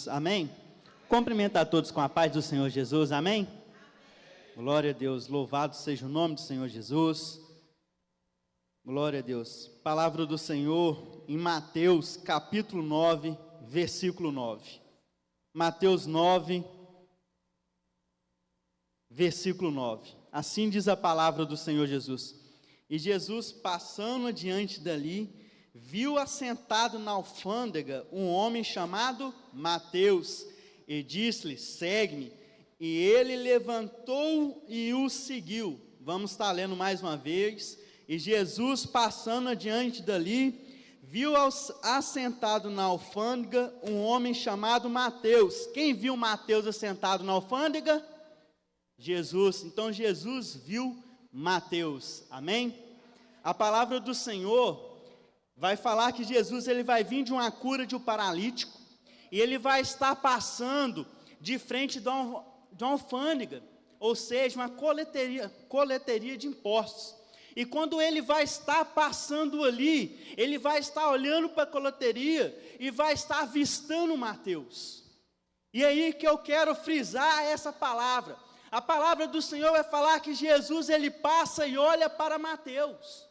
Amém? Cumprimentar a todos com a paz do Senhor Jesus, amém? Glória a Deus, louvado seja o nome do Senhor Jesus. Glória a Deus. Palavra do Senhor em Mateus capítulo 9, versículo 9. Mateus 9, versículo 9. Assim diz a palavra do Senhor Jesus. E Jesus, passando adiante dali, viu assentado na alfândega um homem chamado Mateus, e disse-lhe: segue-me. E ele levantou e o seguiu. Vamos estar lendo mais uma vez. E Jesus, passando adiante dali, viu assentado na alfândega um homem chamado Mateus. Quem viu Mateus assentado na alfândega? Jesus. Então Jesus viu Mateus, amém? A palavra do Senhor vai falar que Jesus ele vai vir de uma cura de um paralítico, e ele vai estar passando de frente de uma alfândega, ou seja, uma coleteria de impostos. E quando ele vai estar passando ali, ele vai estar olhando para a coleteria e vai estar avistando Mateus. E aí que eu quero frisar essa palavra. A palavra do Senhor vai falar que Jesus ele passa e olha para Mateus.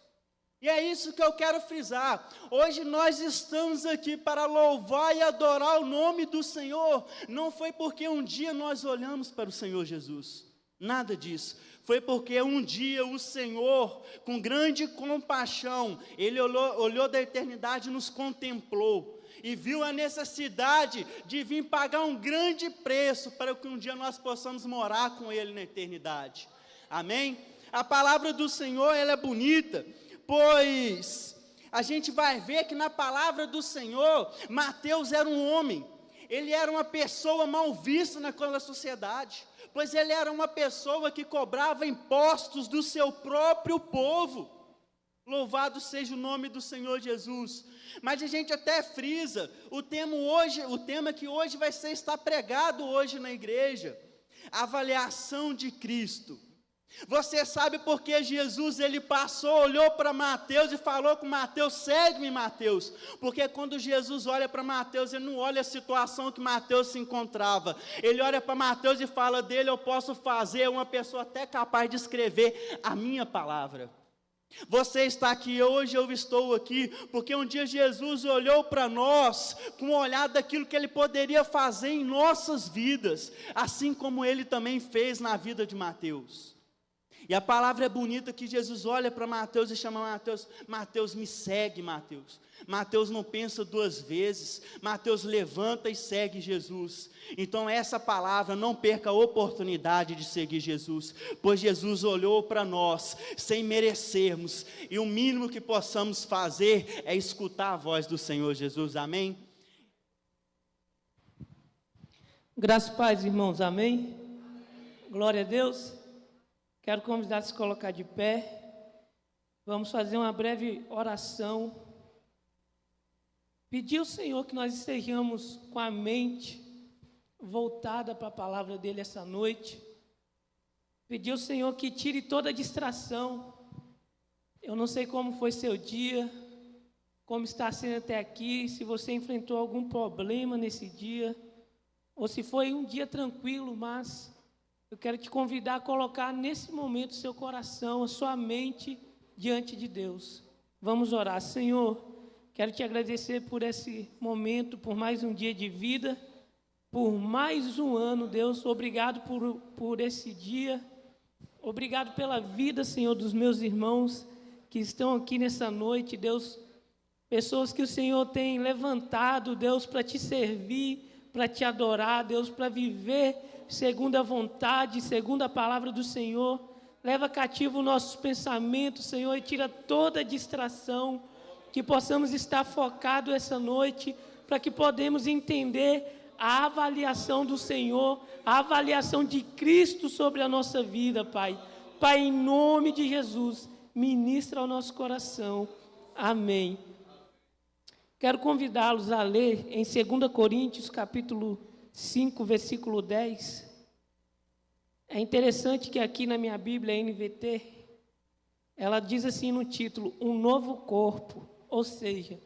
E é isso que eu quero frisar. Hoje nós estamos aqui para louvar e adorar o nome do Senhor. Não foi porque um dia nós olhamos para o Senhor Jesus. Nada disso. Foi porque um dia o Senhor, com grande compaixão, Ele olhou da eternidade e nos contemplou. E viu a necessidade de vir pagar um grande preço para que um dia nós possamos morar com Ele na eternidade. Amém? A palavra do Senhor, ela é bonita, pois a gente vai ver que na palavra do Senhor, Mateus era um homem, ele era uma pessoa mal vista naquela sociedade, pois ele era uma pessoa que cobrava impostos do seu próprio povo. Louvado seja o nome do Senhor Jesus. Mas a gente até frisa, o tema que hoje vai estar pregado hoje na igreja, a avaliação de Cristo. Você sabe por que Jesus ele passou, olhou para Mateus e falou com Mateus: segue-me, Mateus. Porque quando Jesus olha para Mateus, ele não olha a situação que Mateus se encontrava. Ele olha para Mateus e fala: dele eu posso fazer uma pessoa até capaz de escrever a minha palavra. Você está aqui hoje, eu estou aqui, porque um dia Jesus olhou para nós com um olhar daquilo que Ele poderia fazer em nossas vidas, assim como Ele também fez na vida de Mateus. E a palavra é bonita que Jesus olha para Mateus e chama Mateus: Mateus, me segue, Mateus. Mateus não pensa duas vezes, Mateus levanta e segue Jesus. Então essa palavra, não perca a oportunidade de seguir Jesus, pois Jesus olhou para nós sem merecermos, e o mínimo que possamos fazer é escutar a voz do Senhor Jesus, amém? Graças e paz, irmãos, amém? Glória a Deus. Quero convidar a se colocar de pé. Vamos fazer uma breve oração. Pedir ao Senhor que nós estejamos com a mente voltada para a palavra dEle essa noite. Pedir ao Senhor que tire toda a distração. Eu não sei como foi seu dia, como está sendo até aqui, se você enfrentou algum problema nesse dia, ou se foi um dia tranquilo, mas eu quero te convidar a colocar nesse momento o seu coração, a sua mente diante de Deus. Vamos orar. Senhor, quero te agradecer por esse momento, por mais um dia de vida, por mais um ano, Deus. Obrigado por esse dia. Obrigado pela vida, Senhor, dos meus irmãos que estão aqui nessa noite, Deus. Pessoas que o Senhor tem levantado, Deus, para te servir, para te adorar, Deus, para viver segundo a vontade, segundo a palavra do Senhor. Leva cativo os nossos pensamentos, Senhor, e tira toda a distração, que possamos estar focados essa noite, para que podemos entender a avaliação do Senhor, a avaliação de Cristo sobre a nossa vida, Pai. Pai, em nome de Jesus, ministra ao nosso coração. Amém. Quero convidá-los a ler em 2 Coríntios, capítulo 5, versículo 10. É interessante que aqui na minha Bíblia, NVT, ela diz assim no título: um novo corpo, ou seja,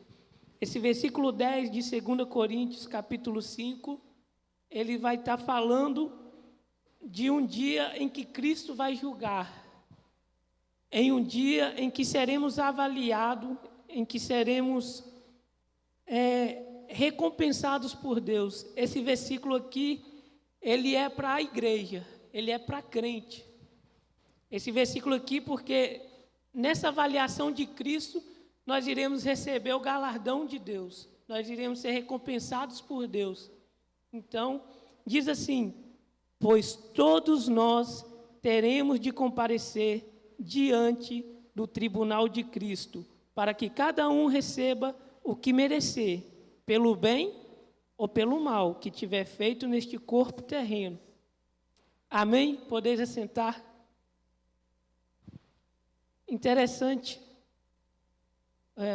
Esse versículo 10 de 2 Coríntios, capítulo 5, ele vai estar falando de um dia em que Cristo vai julgar, em um dia em que seremos avaliados, em que seremos recompensados por Deus. Esse versículo aqui, ele é para a igreja, ele é para crente. Esse versículo aqui, porque nessa avaliação de Cristo, nós iremos receber o galardão de Deus, nós iremos ser recompensados por Deus. Então, diz assim: pois todos nós teremos de comparecer diante do tribunal de Cristo, para que cada um receba o que merecer, pelo bem ou pelo mal que tiver feito neste corpo terreno. Amém? Podeis assentar. Interessante,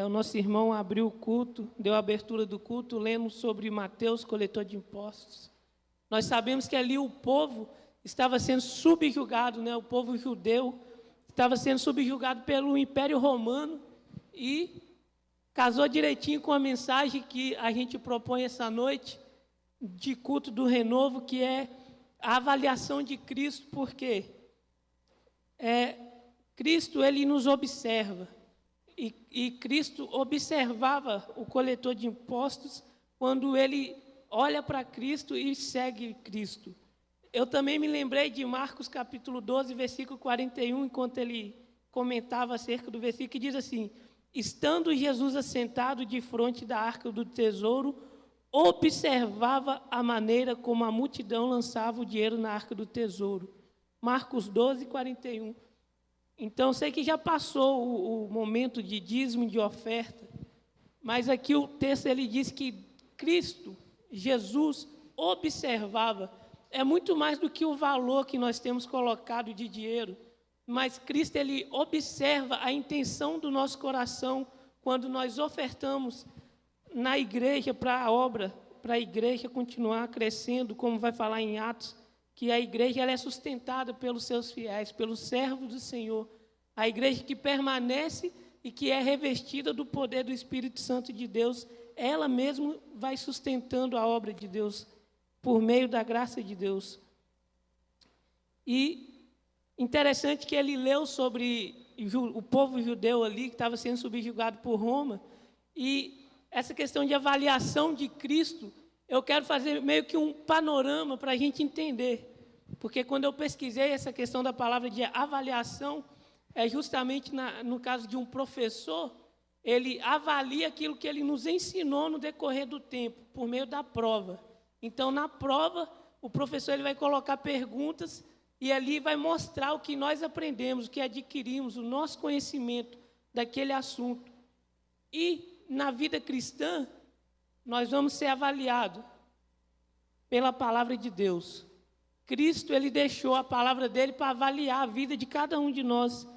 o nosso irmão abriu o culto, deu a abertura do culto, lendo sobre Mateus, coletor de impostos. Nós sabemos que ali o povo estava sendo subjugado, né? O povo judeu estava sendo subjugado pelo Império Romano e casou direitinho com a mensagem que a gente propõe essa noite de culto do renovo, que é a avaliação de Cristo, porque Cristo, ele nos observa, e Cristo observava o coletor de impostos quando ele olha para Cristo e segue Cristo. Eu também me lembrei de Marcos capítulo 12, versículo 41, enquanto ele comentava acerca do versículo, que diz assim: estando Jesus assentado de frente da arca do tesouro, observava a maneira como a multidão lançava o dinheiro na arca do tesouro. Marcos 12, 41. Então, sei que já passou o momento de dízimo e de oferta, mas aqui o texto ele diz que Cristo, Jesus, observava. É muito mais do que o valor que nós temos colocado de dinheiro, mas Cristo, ele observa a intenção do nosso coração quando nós ofertamos na igreja para a obra, para a igreja continuar crescendo, como vai falar em Atos, que a igreja ela é sustentada pelos seus fiéis, pelos servos do Senhor. A igreja que permanece e que é revestida do poder do Espírito Santo de Deus, ela mesma vai sustentando a obra de Deus, por meio da graça de Deus. E interessante que ele leu sobre o povo judeu ali, que estava sendo subjugado por Roma, e essa questão de avaliação de Cristo, eu quero fazer meio que um panorama para a gente entender, porque quando eu pesquisei essa questão da palavra de avaliação, é justamente no caso de um professor, ele avalia aquilo que ele nos ensinou no decorrer do tempo, por meio da prova. Então, na prova, o professor ele vai colocar perguntas e ali vai mostrar o que nós aprendemos, o que adquirimos, o nosso conhecimento daquele assunto. E, na vida cristã, nós vamos ser avaliados pela palavra de Deus. Cristo, ele deixou a palavra dele para avaliar a vida de cada um de nós.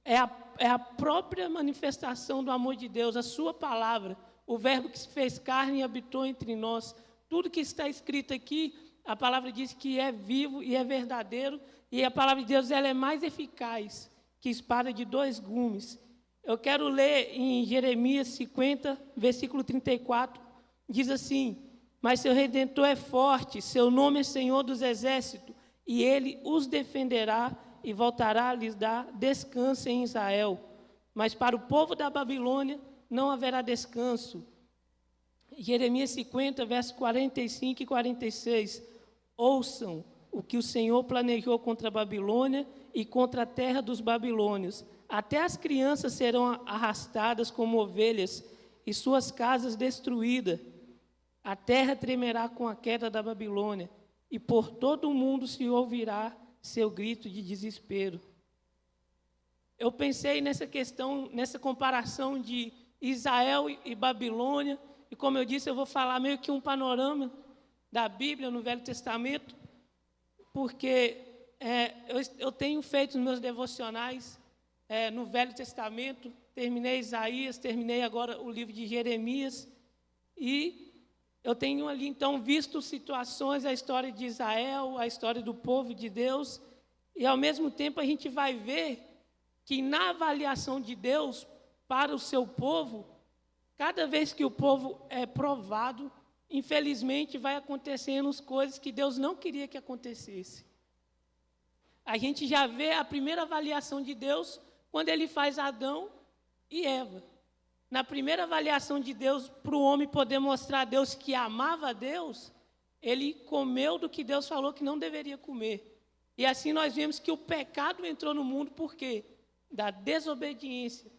É a própria manifestação do amor de Deus, a sua palavra, o verbo que se fez carne e habitou entre nós. Tudo que está escrito aqui, a palavra diz que é vivo e é verdadeiro, e a palavra de Deus ela é mais eficaz que espada de 2 gumes. Eu quero ler em Jeremias 50, versículo 34, diz assim: mas seu Redentor é forte, seu nome é Senhor dos Exércitos, e ele os defenderá e voltará a lhes dar descanso em Israel. Mas para o povo da Babilônia não haverá descanso. Jeremias 50, versos 45 e 46. Ouçam o que o Senhor planejou contra a Babilônia e contra a terra dos babilônios. Até as crianças serão arrastadas como ovelhas e suas casas destruídas. A terra tremerá com a queda da Babilônia e por todo o mundo se ouvirá seu grito de desespero. Eu pensei nessa questão, nessa comparação de Israel e Babilônia, e como eu disse, eu vou falar meio que um panorama da Bíblia no Velho Testamento, porque eu tenho feito os meus devocionais no Velho Testamento, terminei Isaías, terminei agora o livro de Jeremias, e eu tenho ali, então, visto situações, a história de Israel, a história do povo de Deus, e, ao mesmo tempo, a gente vai ver que, na avaliação de Deus para o seu povo, cada vez que o povo é provado, infelizmente vai acontecendo as coisas que Deus não queria que acontecesse. A gente já vê a primeira avaliação de Deus quando ele faz Adão e Eva. Na primeira avaliação de Deus, para o homem poder mostrar a Deus que amava a Deus, ele comeu do que Deus falou que não deveria comer. E assim nós vemos que o pecado entrou no mundo por quê? Da desobediência.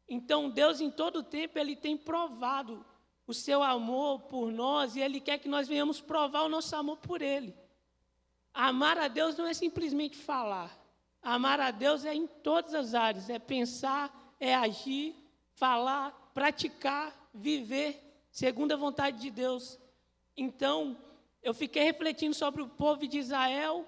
Então Deus em todo o tempo ele tem provado o seu amor por nós e ele quer que nós venhamos provar o nosso amor por ele. Amar a Deus não é simplesmente falar. Amar a Deus é em todas as áreas, é pensar, é agir, falar, praticar, viver segundo a vontade de Deus. Então, eu fiquei refletindo sobre o povo de Israel,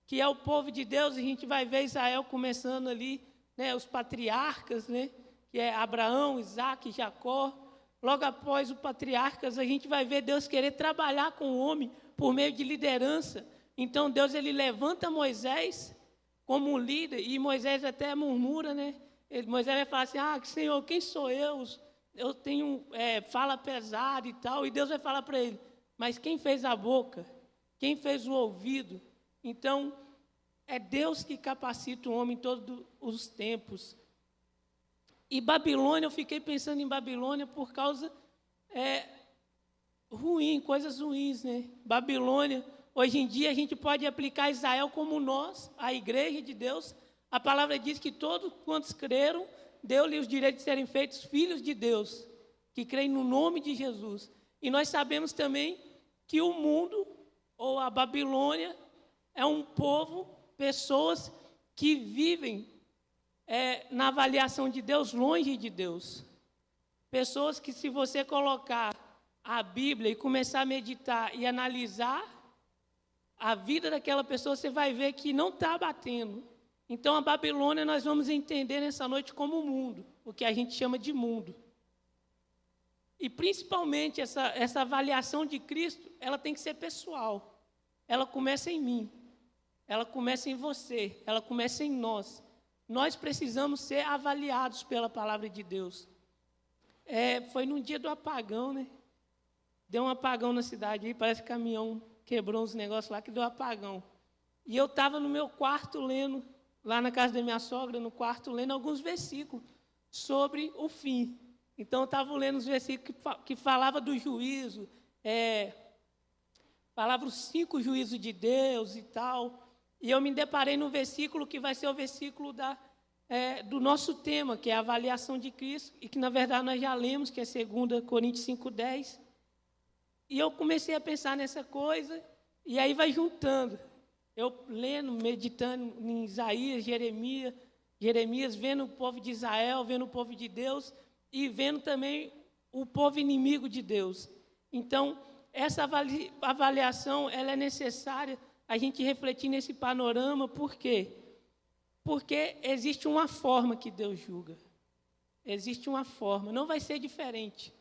que é o povo de Deus, e a gente vai ver Israel começando ali, né, os patriarcas, né, que é Abraão, Isaac, Jacó. Logo após os patriarcas, a gente vai ver Deus querer trabalhar com o homem por meio de liderança. Então, Deus ele levanta Moisés como um líder, e Moisés até murmura, né? Moisés vai falar assim, Senhor, quem sou eu? Eu tenho fala pesada e tal, e Deus vai falar para ele, mas quem fez a boca? Quem fez o ouvido? Então, é Deus que capacita o homem em todos os tempos. E Babilônia, eu fiquei pensando em Babilônia por causa coisas ruins, né? Babilônia, hoje em dia a gente pode aplicar Israel como nós, a igreja de Deus. A palavra diz que todos quantos creram, deu-lhe os direitos de serem feitos filhos de Deus, que creem no nome de Jesus. E nós sabemos também que o mundo, ou a Babilônia, é um povo, pessoas que vivem na avaliação de Deus, longe de Deus. Pessoas que, se você colocar a Bíblia e começar a meditar e analisar a vida daquela pessoa, você vai ver que não está batendo. Então, a Babilônia nós vamos entender nessa noite como mundo, o que a gente chama de mundo. E, principalmente, essa avaliação de Cristo, ela tem que ser pessoal. Ela começa em mim, ela começa em você, ela começa em nós. Nós precisamos ser avaliados pela palavra de Deus. Foi num dia do apagão, né? Deu um apagão na cidade aí, parece que o caminhão quebrou uns negócios lá que deu apagão. E eu estava no meu quarto lendo, lá na casa da minha sogra, no quarto, lendo alguns versículos sobre o fim. Então, eu estava lendo os versículos que falavam do juízo, falava os 5 juízos de Deus e tal. E eu me deparei no versículo que vai ser o versículo do nosso tema, que é a avaliação de Cristo, e que, na verdade, nós já lemos, que é 2 Coríntios 5:10. E eu comecei a pensar nessa coisa, e aí vai juntando. Eu lendo, meditando em Isaías, Jeremias, vendo o povo de Israel, vendo o povo de Deus, e vendo também o povo inimigo de Deus. Então, essa avaliação ela é necessária, a gente refletir nesse panorama. Por quê? Porque existe uma forma que Deus julga. Existe uma forma, não vai ser diferente.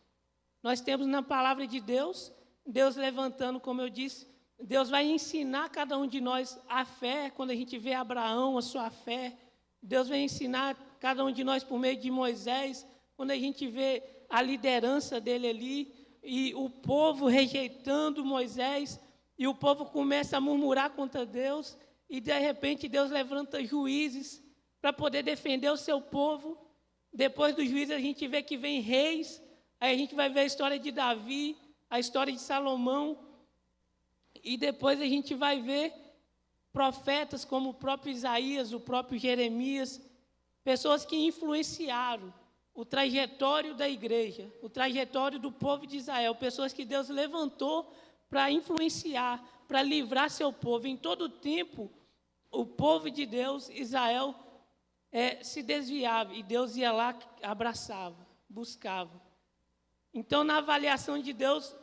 Nós temos na palavra de Deus, Deus levantando, como eu disse, Deus vai ensinar cada um de nós a fé. Quando a gente vê Abraão, a sua fé, Deus vai ensinar cada um de nós por meio de Moisés. Quando a gente vê a liderança dele ali, e o povo rejeitando Moisés, e o povo começa a murmurar contra Deus, e de repente Deus levanta juízes para poder defender o seu povo. Depois dos juízes a gente vê que vem reis, aí a gente vai ver a história de Davi, a história de Salomão, e depois a gente vai ver profetas como o próprio Isaías, o próprio Jeremias, pessoas que influenciaram o trajetório da igreja, o trajetório do povo de Israel, pessoas que Deus levantou para influenciar, para livrar seu povo. Em todo o tempo, o povo de Deus, Israel, se desviava, e Deus ia lá, abraçava, buscava. Então, na avaliação de Deus,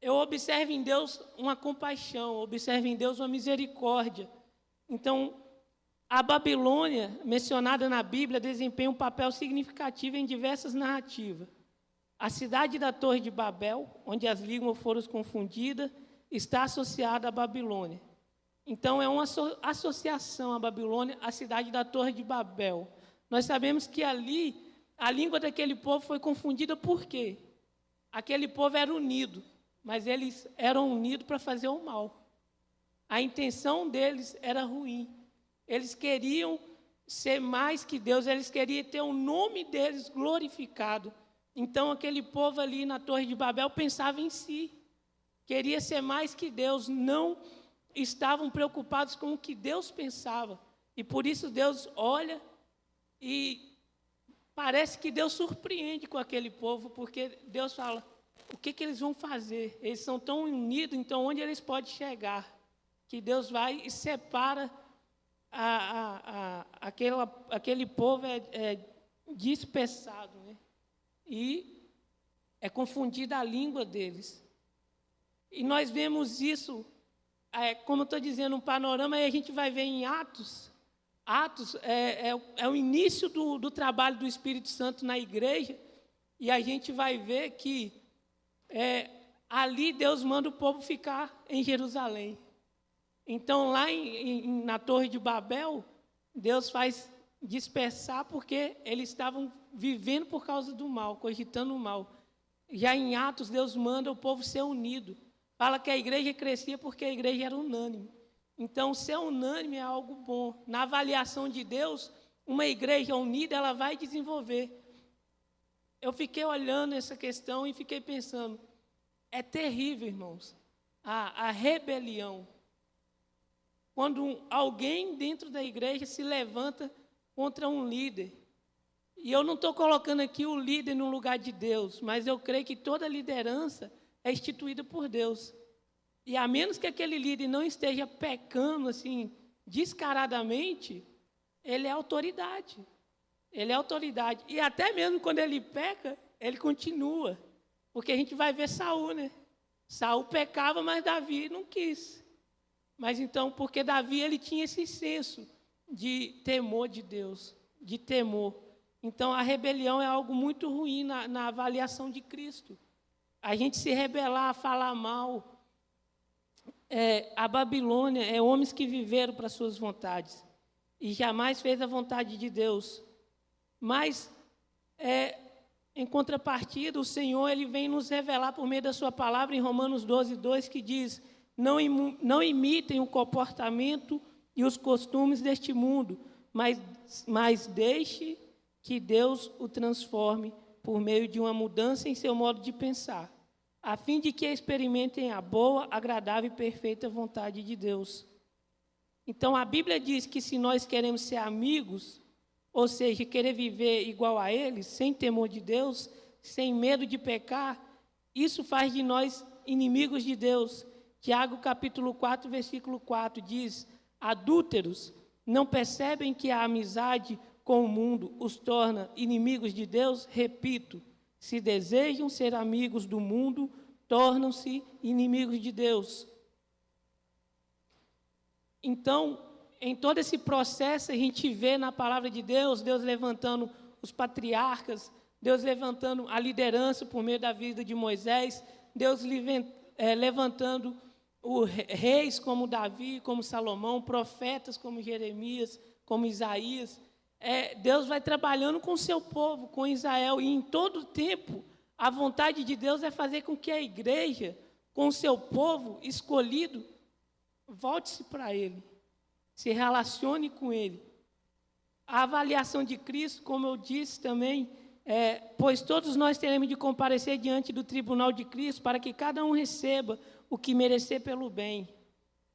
eu observo em Deus uma compaixão, observo em Deus uma misericórdia. Então, a Babilônia, mencionada na Bíblia, desempenha um papel significativo em diversas narrativas. A cidade da Torre de Babel, onde as línguas foram confundidas, está associada à Babilônia. Então, é uma associação à Babilônia, à cidade da Torre de Babel. Nós sabemos que ali a língua daquele povo foi confundida por quê? Aquele povo era unido, mas eles eram unidos para fazer o mal. A intenção deles era ruim. Eles queriam ser mais que Deus, eles queriam ter o nome deles glorificado. Então, aquele povo ali na Torre de Babel pensava em si, queria ser mais que Deus, não estavam preocupados com o que Deus pensava. E por isso Deus olha e parece que Deus surpreende com aquele povo, porque Deus fala, o que eles vão fazer? Eles são tão unidos, então onde eles podem chegar? Que Deus vai e separa aquele povo dispersado, né? E é confundida a língua deles. E nós vemos isso, como eu estou dizendo, um panorama, e a gente vai ver em Atos. Atos é o início do trabalho do Espírito Santo na igreja, e a gente vai ver que ali Deus manda o povo ficar em Jerusalém. Então, lá na Torre de Babel, Deus faz dispersar porque eles estavam vivendo por causa do mal, cogitando o mal. Já em Atos, Deus manda o povo ser unido. Fala que a igreja crescia porque a igreja era unânime. Então, ser unânime é algo bom. Na avaliação de Deus, uma igreja unida, ela vai desenvolver. Eu fiquei olhando essa questão e fiquei pensando, é terrível, irmãos, a rebelião. Quando alguém dentro da igreja se levanta contra um líder. E eu não estou colocando aqui o líder no lugar de Deus, mas eu creio que toda liderança é instituída por Deus. E a menos que aquele líder não esteja pecando assim descaradamente, ele é autoridade. Ele é autoridade. E até mesmo quando ele peca, ele continua. Porque a gente vai ver Saul, né? Saul pecava, mas Davi não quis. Mas então, porque Davi ele tinha esse senso de temor de Deus, de temor. Então, a rebelião é algo muito ruim na avaliação de Cristo. A gente se rebelar, falar mal. A Babilônia homens que viveram para suas vontades e jamais fez a vontade de Deus. Mas, em contrapartida, o Senhor ele vem nos revelar por meio da sua palavra em Romanos 12:2, que diz: não imitem o comportamento e os costumes deste mundo, mas deixe que Deus o transforme por meio de uma mudança em seu modo de pensar, a fim de que experimentem a boa, agradável e perfeita vontade de Deus. Então, a Bíblia diz que se nós queremos ser amigos, ou seja, querer viver igual a eles, sem temor de Deus, sem medo de pecar, isso faz de nós inimigos de Deus. Tiago, capítulo 4, versículo 4, diz: adúlteros, não percebem que a amizade com o mundo os torna inimigos de Deus? Repito, se desejam ser amigos do mundo, tornam-se inimigos de Deus. Então, em todo esse processo, a gente vê na palavra de Deus, Deus levantando os patriarcas, Deus levantando a liderança por meio da vida de Moisés, Deus levantando reis como Davi, como Salomão, profetas como Jeremias, como Isaías. Deus vai trabalhando com o seu povo, com Israel, e em todo tempo a vontade de Deus é fazer com que a igreja, com o seu povo escolhido, volte-se para Ele, se relacione com Ele. A avaliação de Cristo, como eu disse também, pois todos nós teremos de comparecer diante do tribunal de Cristo para que cada um receba o que merecer pelo bem.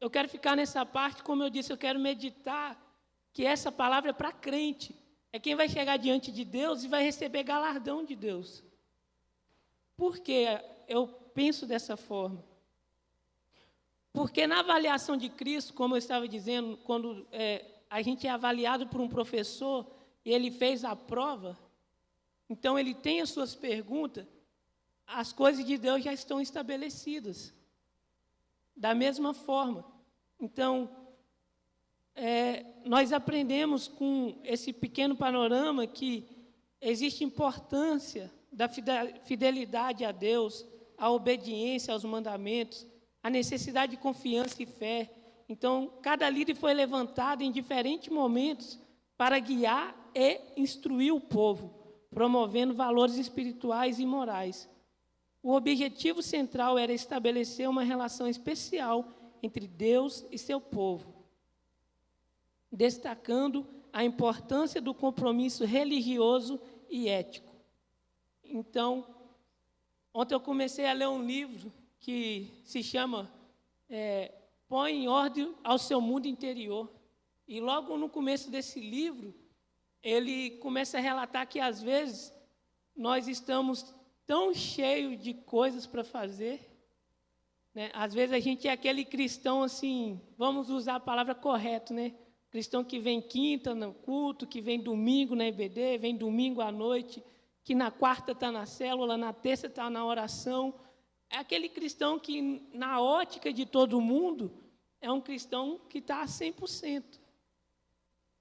Eu quero ficar nessa parte, como eu disse, eu quero meditar que essa palavra é para crente. É quem vai chegar diante de Deus e vai receber galardão de Deus. Por que eu penso dessa forma? Porque na avaliação de Cristo, como eu estava dizendo, quando a gente é avaliado por um professor e ele fez a prova, então ele tem as suas perguntas, as coisas de Deus já estão estabelecidas. Da mesma forma. Então, nós aprendemos com esse pequeno panorama que existe importância da fidelidade a Deus, a obediência aos mandamentos, a necessidade de confiança e fé. Então, cada líder foi levantado em diferentes momentos para guiar e instruir o povo. promovendo valores espirituais e morais. O objetivo central era estabelecer uma relação especial entre Deus e seu povo, destacando a importância do compromisso religioso e ético. Então, ontem eu comecei a ler um livro que se chama Põe em Ordem ao Seu Mundo Interior. E logo no começo desse livro, ele começa a relatar que, às vezes, nós estamos tão cheios de coisas para fazer, né? Às vezes a gente é aquele cristão, assim, vamos usar a palavra correta, né? Cristão que vem quinta no culto, que vem domingo na EBD, vem domingo à noite, que na quarta está na célula, na terça está na oração. É aquele cristão que, na ótica de todo mundo, é um cristão que está a 100%.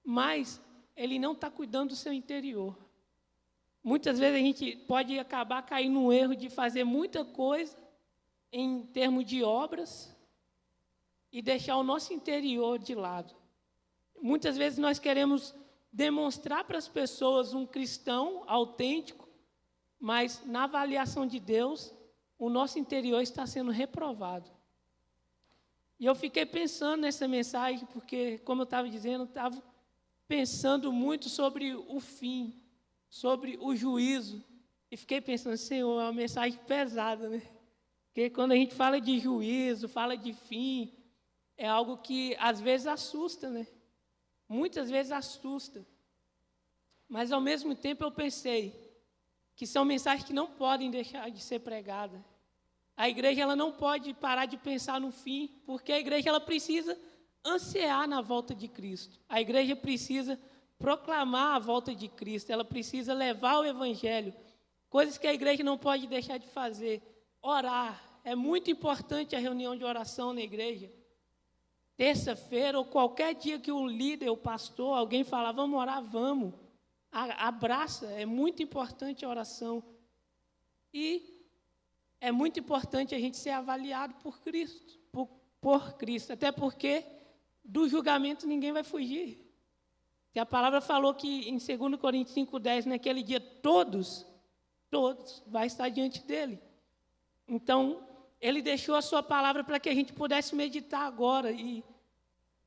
Mas ele não está cuidando do seu interior. Muitas vezes a gente pode acabar caindo no erro de fazer muita coisa em termos de obras e deixar o nosso interior de lado. Muitas vezes nós queremos demonstrar para as pessoas um cristão autêntico, mas na avaliação de Deus, o nosso interior está sendo reprovado. E eu fiquei pensando nessa mensagem, porque, como eu estava dizendo, eu estava pensando muito sobre o fim, sobre o juízo. E fiquei pensando, Senhor, é uma mensagem pesada, né? Porque quando a gente fala de juízo, fala de fim, é algo que às vezes assusta, né? Muitas vezes assusta. Mas, ao mesmo tempo, eu pensei que são mensagens que não podem deixar de ser pregadas. A igreja ela não pode parar de pensar no fim, porque a igreja ela precisa ansiar na volta de Cristo. A igreja precisa proclamar a volta de Cristo, ela precisa levar o evangelho, coisas que a igreja não pode deixar de fazer. Orar, é muito importante a reunião de oração na igreja. Terça-feira ou qualquer dia que o líder, o pastor, alguém falar, vamos orar, vamos. Abraça, é muito importante a oração. E é muito importante a gente ser avaliado por Cristo, por Cristo, até porque do julgamento ninguém vai fugir. E a palavra falou que em 2 Coríntios 5,10, naquele dia todos vai estar diante dele. Então, ele deixou a sua palavra para que a gente pudesse meditar agora e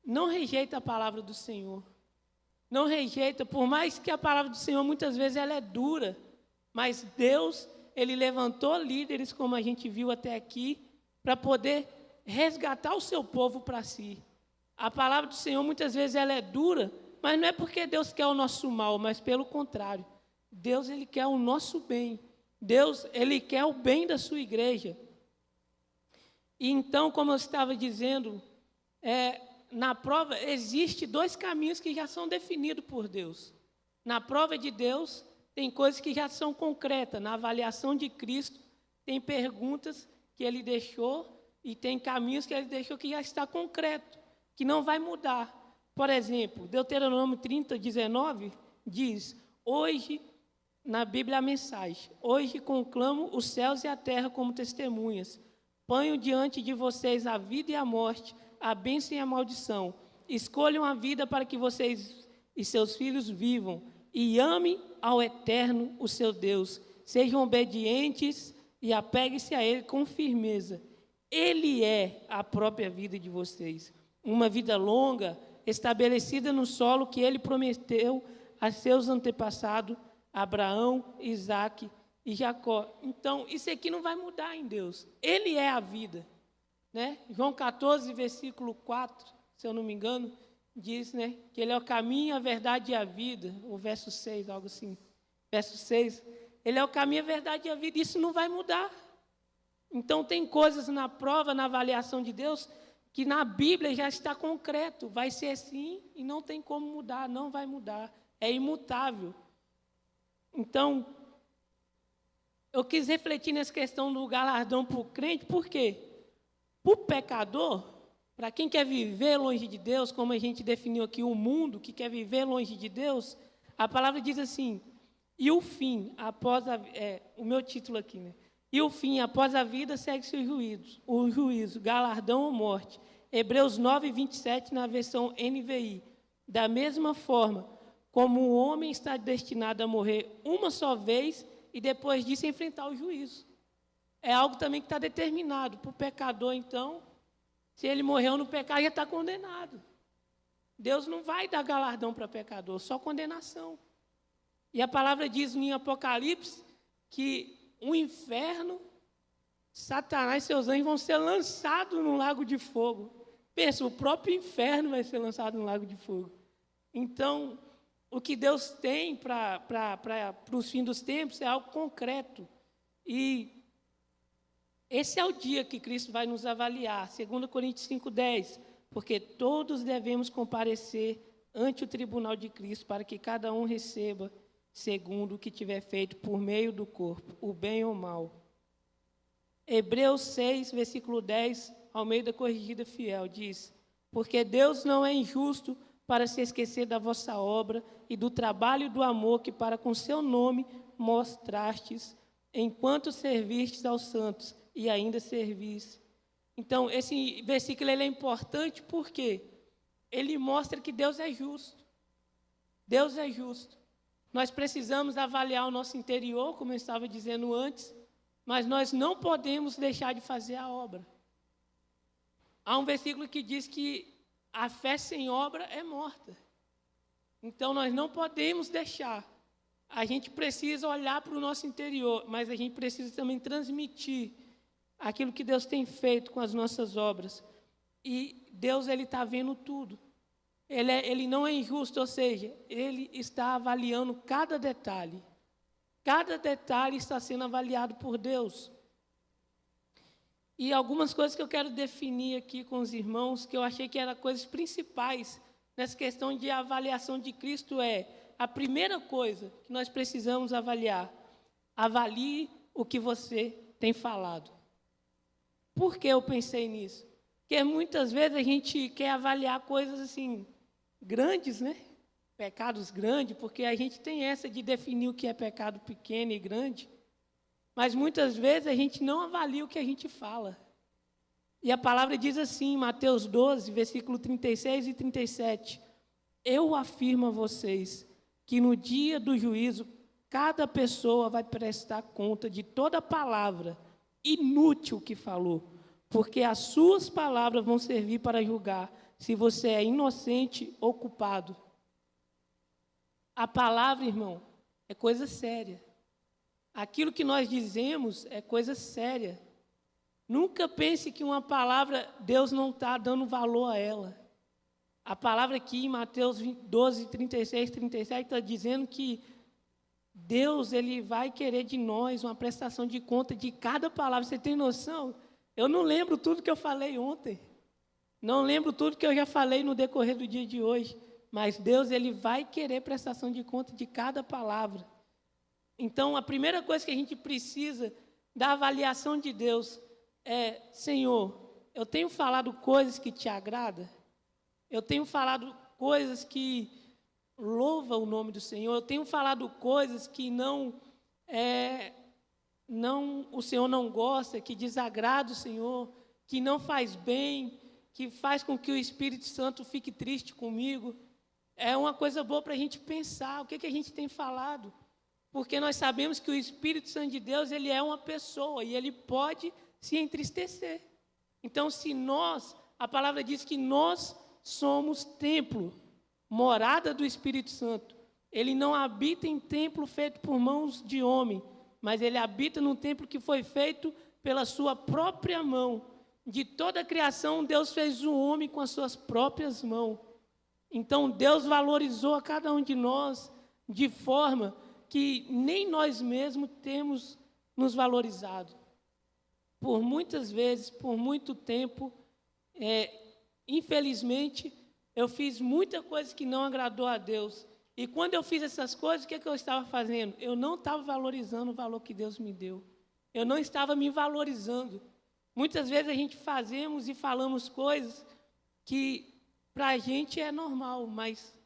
não rejeita a palavra do Senhor. Não rejeita, por mais que a palavra do Senhor muitas vezes ela é dura, mas Deus, Ele levantou líderes, como a gente viu até aqui, para poder resgatar o seu povo para si. A palavra do Senhor muitas vezes ela é dura, mas não é porque Deus quer o nosso mal, mas pelo contrário. Deus, Ele quer o nosso bem. Deus, Ele quer o bem da sua igreja. E então, como eu estava dizendo, na prova, existe 2 caminhos que já são definidos por Deus. Na prova de Deus, tem coisas que já são concretas. Na avaliação de Cristo, tem perguntas que Ele deixou e tem caminhos que Ele deixou que já está concreto, que não vai mudar. Por exemplo, Deuteronômio 30:19 diz, hoje, na Bíblia a mensagem, hoje conclamo os céus e a terra como testemunhas, ponho diante de vocês a vida e a morte, a bênção e a maldição. Escolham a vida para que vocês e seus filhos vivam, e amem ao Eterno, o seu Deus. Sejam obedientes e apeguem-se a Ele com firmeza. Ele é a própria vida de vocês. Uma vida longa, estabelecida no solo que Ele prometeu a seus antepassados, Abraão, Isaque e Jacó. Então, isso aqui não vai mudar em Deus. Ele é a vida. Né? João 14, versículo 4, se eu não me engano, diz, né, que Ele é o caminho, a verdade e a vida. O verso 6, algo assim. Verso 6, Ele é o caminho, a verdade e a vida. Isso não vai mudar. Então, tem coisas na prova, na avaliação de Deus, que na Bíblia já está concreto. Vai ser assim e não tem como mudar, não vai mudar. É imutável. Então, eu quis refletir nessa questão do galardão para o crente, por quê? Para o pecador, para quem quer viver longe de Deus, como a gente definiu aqui, o mundo que quer viver longe de Deus, a palavra diz assim, e o fim, após o meu título aqui, né? E o fim, após a vida, segue-se o juízo, galardão ou morte. Hebreus 9, 27, na versão NVI. Da mesma forma, como o homem está destinado a morrer uma só vez e depois disso enfrentar o juízo. É algo também que está determinado. Para o pecador, então, se ele morreu no pecado, já está condenado. Deus não vai dar galardão para pecador, só condenação. E a palavra diz em Apocalipse que o inferno, Satanás e seus anjos vão ser lançados no lago de fogo. Pensa, o próprio inferno vai ser lançado no lago de fogo. Então, o que Deus tem para os fins dos tempos é algo concreto. E esse é o dia que Cristo vai nos avaliar. 2 Coríntios 5,10. Porque todos devemos comparecer ante o tribunal de Cristo para que cada um receba segundo o que tiver feito por meio do corpo, o bem ou o mal. Hebreus 6, versículo 10, Almeida Corrigida Fiel, diz: porque Deus não é injusto para se esquecer da vossa obra e do trabalho e do amor que para com seu nome mostrastes, enquanto servistes aos santos e ainda servis. Então, esse versículo ele é importante porque ele mostra que Deus é justo. Deus é justo. Nós precisamos avaliar o nosso interior, como eu estava dizendo antes, mas nós não podemos deixar de fazer a obra. Há um versículo que diz que a fé sem obra é morta. Então, nós não podemos deixar. A gente precisa olhar para o nosso interior, mas a gente precisa também transmitir aquilo que Deus tem feito com as nossas obras. E Deus, Ele está vendo tudo. Ele não é injusto, ou seja, Ele está avaliando cada detalhe. Cada detalhe está sendo avaliado por Deus. E algumas coisas que eu quero definir aqui com os irmãos, que eu achei que eram coisas principais nessa questão de avaliação de Cristo é, a primeira coisa que nós precisamos avaliar, avalie o que você tem falado. Por que eu pensei nisso? Porque muitas vezes a gente quer avaliar coisas assim, grandes, né? Pecados grandes, porque a gente tem essa de definir o que é pecado pequeno e grande, mas muitas vezes a gente não avalia o que a gente fala. E a palavra diz assim, Mateus 12, versículo 36 e 37, eu afirmo a vocês que no dia do juízo, cada pessoa vai prestar conta de toda palavra inútil que falou, porque as suas palavras vão servir para julgar se você é inocente ou culpado. A palavra, irmão, é coisa séria. Aquilo que nós dizemos é coisa séria. Nunca pense que uma palavra, Deus não está dando valor a ela. A palavra aqui em Mateus 12, 36, 37 está dizendo que Deus, Ele vai querer de nós uma prestação de conta de cada palavra. Você tem noção? Eu não lembro tudo que eu falei ontem. Não lembro tudo que eu já falei no decorrer do dia de hoje. Mas Deus, Ele vai querer prestação de conta de cada palavra. Então, a primeira coisa que a gente precisa da avaliação de Deus é, Senhor, eu tenho falado coisas que te agradam? Eu tenho falado coisas que louvam o nome do Senhor? Eu tenho falado coisas que o Senhor não gosta, que desagrada o Senhor, que não faz bem, que faz com que o Espírito Santo fique triste comigo? É uma coisa boa para a gente pensar, o que a gente tem falado? Porque nós sabemos que o Espírito Santo de Deus, ele é uma pessoa e ele pode se entristecer. Então, a palavra diz que nós somos templo, morada do Espírito Santo. Ele não habita em templo feito por mãos de homem, mas ele habita num templo que foi feito pela sua própria mão. De toda a criação, Deus fez o homem com as suas próprias mãos. Então, Deus valorizou a cada um de nós de forma que nem nós mesmos temos nos valorizado. Por muitas vezes, por muito tempo, infelizmente, eu fiz muita coisa que não agradou a Deus. E quando eu fiz essas coisas, o que eu estava fazendo? Eu não estava valorizando o valor que Deus me deu. Eu não estava me valorizando. Muitas vezes a gente fazemos e falamos coisas que para a gente é normal, mas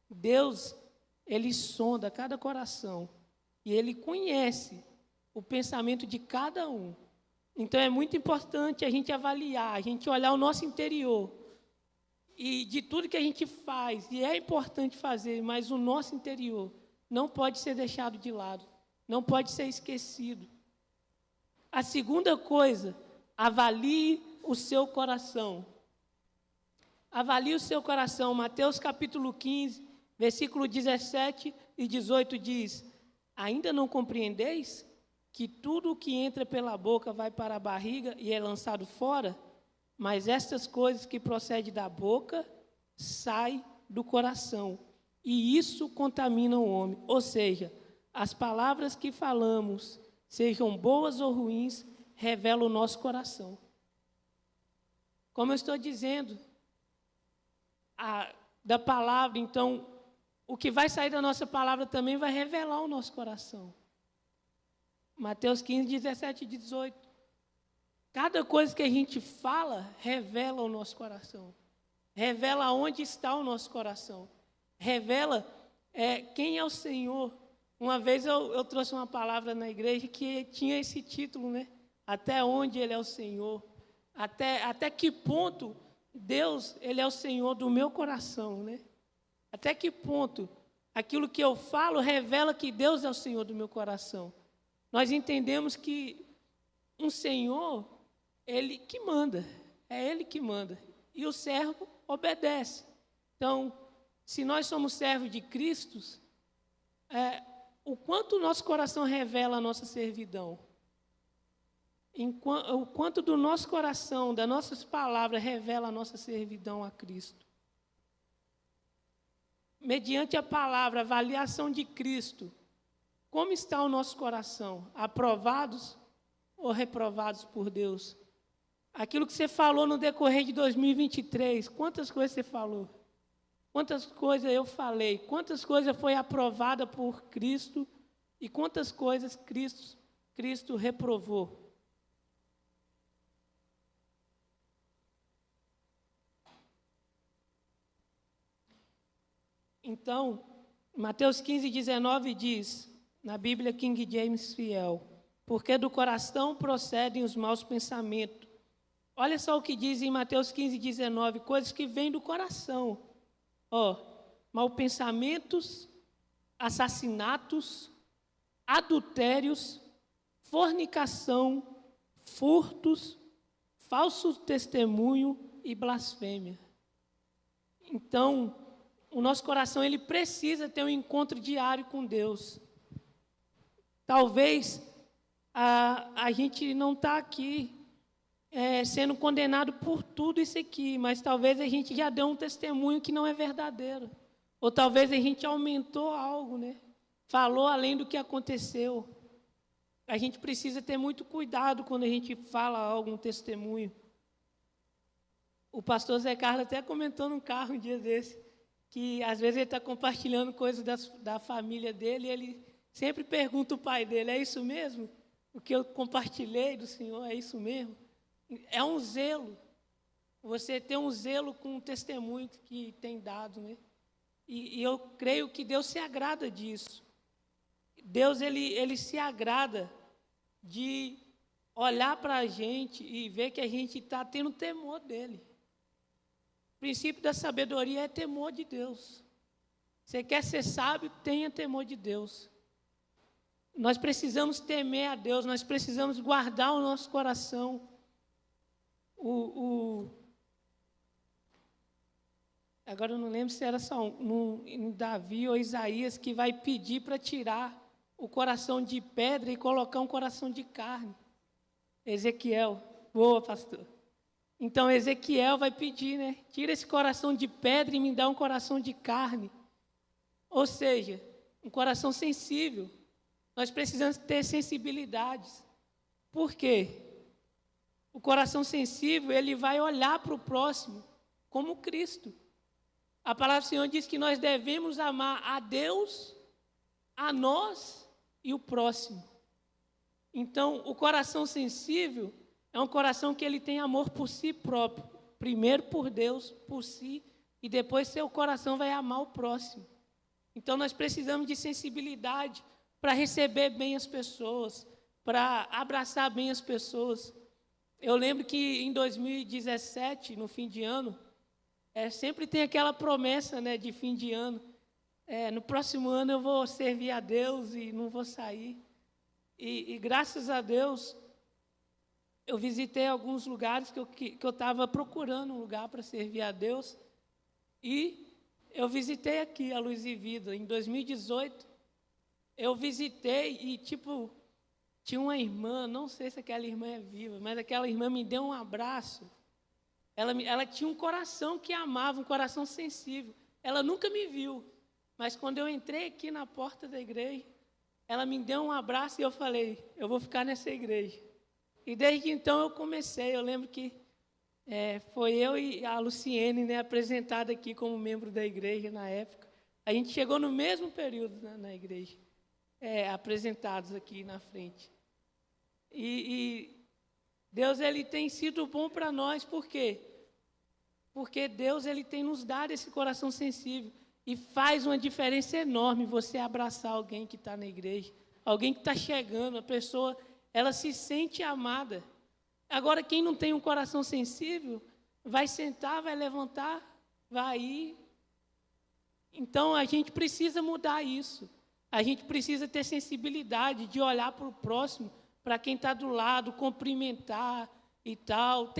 Deus, Ele sonda cada coração e Ele conhece o pensamento de cada um. Então é muito importante a gente avaliar, a gente olhar o nosso interior e de tudo que a gente faz, e é importante fazer, mas o nosso interior não pode ser deixado de lado, não pode ser esquecido. A segunda coisa, avalie o seu coração. Avalie o seu coração. Mateus capítulo 15, versículo 17 e 18 diz: ainda não compreendeis que tudo o que entra pela boca vai para a barriga e é lançado fora? Mas estas coisas que procedem da boca saem do coração, e isso contamina o homem. Ou seja, as palavras que falamos, sejam boas ou ruins, revelam o nosso coração. Como eu estou dizendo, da palavra, então, o que vai sair da nossa palavra também vai revelar o nosso coração. Mateus 15, 17 e 18. Cada coisa que a gente fala revela o nosso coração. Revela onde está o nosso coração. Revela quem é o Senhor. Uma vez eu trouxe uma palavra na igreja que tinha esse título, né? Até onde Ele é o Senhor. Até que ponto Deus, Ele é o Senhor do meu coração, né? Até que ponto aquilo que eu falo revela que Deus é o Senhor do meu coração. Nós entendemos que um Senhor, Ele que manda, é Ele que manda, e o servo obedece. Então, se nós somos servos de Cristo, o quanto o nosso coração revela a nossa servidão, o quanto do nosso coração, das nossas palavras, revela a nossa servidão a Cristo. Mediante a palavra, a avaliação de Cristo, como está o nosso coração? Aprovados ou reprovados por Deus? Aquilo que você falou no decorrer de 2023, quantas coisas você falou? Quantas coisas eu falei? Quantas coisas foi aprovada por Cristo e quantas coisas Cristo reprovou? Então, Mateus 15, 19 diz, na Bíblia King James Fiel, porque do coração procedem os maus pensamentos. Olha só o que diz em Mateus 15, 19, coisas que vêm do coração. Maus pensamentos, assassinatos, adultérios, fornicação, furtos, falso testemunho e blasfêmia. Então, o nosso coração ele precisa ter um encontro diário com Deus. Talvez a gente não está aqui sendo condenado por tudo isso aqui, mas talvez a gente já deu um testemunho que não é verdadeiro. Ou talvez a gente aumentou algo, né? Falou além do que aconteceu. A gente precisa ter muito cuidado quando a gente fala algo, um testemunho. O pastor Zé Carlos até comentou num carro um dia desse, que às vezes ele está compartilhando coisas da família dele, e ele sempre pergunta o pai dele, é isso mesmo? O que eu compartilhei do Senhor, é isso mesmo? É um zelo. Você tem um zelo com o testemunho que tem dado, né? E eu creio que Deus se agrada disso. Deus, ele se agrada de olhar para a gente e ver que a gente está tendo temor dele. O princípio da sabedoria é temor de Deus. Você quer ser sábio, tenha temor de Deus. Nós precisamos temer a Deus, nós precisamos guardar o nosso coração. Agora eu não lembro se era só em Davi ou Isaías que vai pedir para tirar o coração de pedra e colocar um coração de carne. Ezequiel. Boa, pastor. Então Ezequiel vai pedir, né? Tira esse coração de pedra e me dá um coração de carne. Ou seja, um coração sensível. Nós precisamos ter sensibilidades. Por quê? O coração sensível, ele vai olhar para o próximo como Cristo. A palavra do Senhor diz que nós devemos amar a Deus, a nós e o próximo. Então, o coração sensível é um coração que ele tem amor por si próprio. Primeiro por Deus, por si, e depois seu coração vai amar o próximo. Então, nós precisamos de sensibilidade para receber bem as pessoas, para abraçar bem as pessoas. Eu lembro que em 2017, no fim de ano, sempre tem aquela promessa, né, de fim de ano. No próximo ano eu vou servir a Deus e não vou sair. E graças a Deus, eu visitei alguns lugares que eu estava procurando um lugar para servir a Deus. E eu visitei aqui a Luz e Vida. Em 2018, eu visitei e, tinha uma irmã, não sei se aquela irmã é viva, mas aquela irmã me deu um abraço. Ela tinha um coração que amava, um coração sensível. Ela nunca me viu, mas quando eu entrei aqui na porta da igreja, ela me deu um abraço e eu falei, eu vou ficar nessa igreja. E desde então eu comecei, eu lembro que foi eu e a Luciene, né, apresentada aqui como membro da igreja na época. A gente chegou no mesmo período na igreja, apresentados aqui na frente. E Deus, Ele tem sido bom para nós, por quê? Porque Deus, Ele tem nos dado esse coração sensível e faz uma diferença enorme você abraçar alguém que está na igreja, alguém que está chegando, a pessoa, ela se sente amada. Agora, quem não tem um coração sensível, vai sentar, vai levantar, vai ir. Então, a gente precisa mudar isso. A gente precisa ter sensibilidade de olhar para o próximo, para quem está do lado, cumprimentar e tal.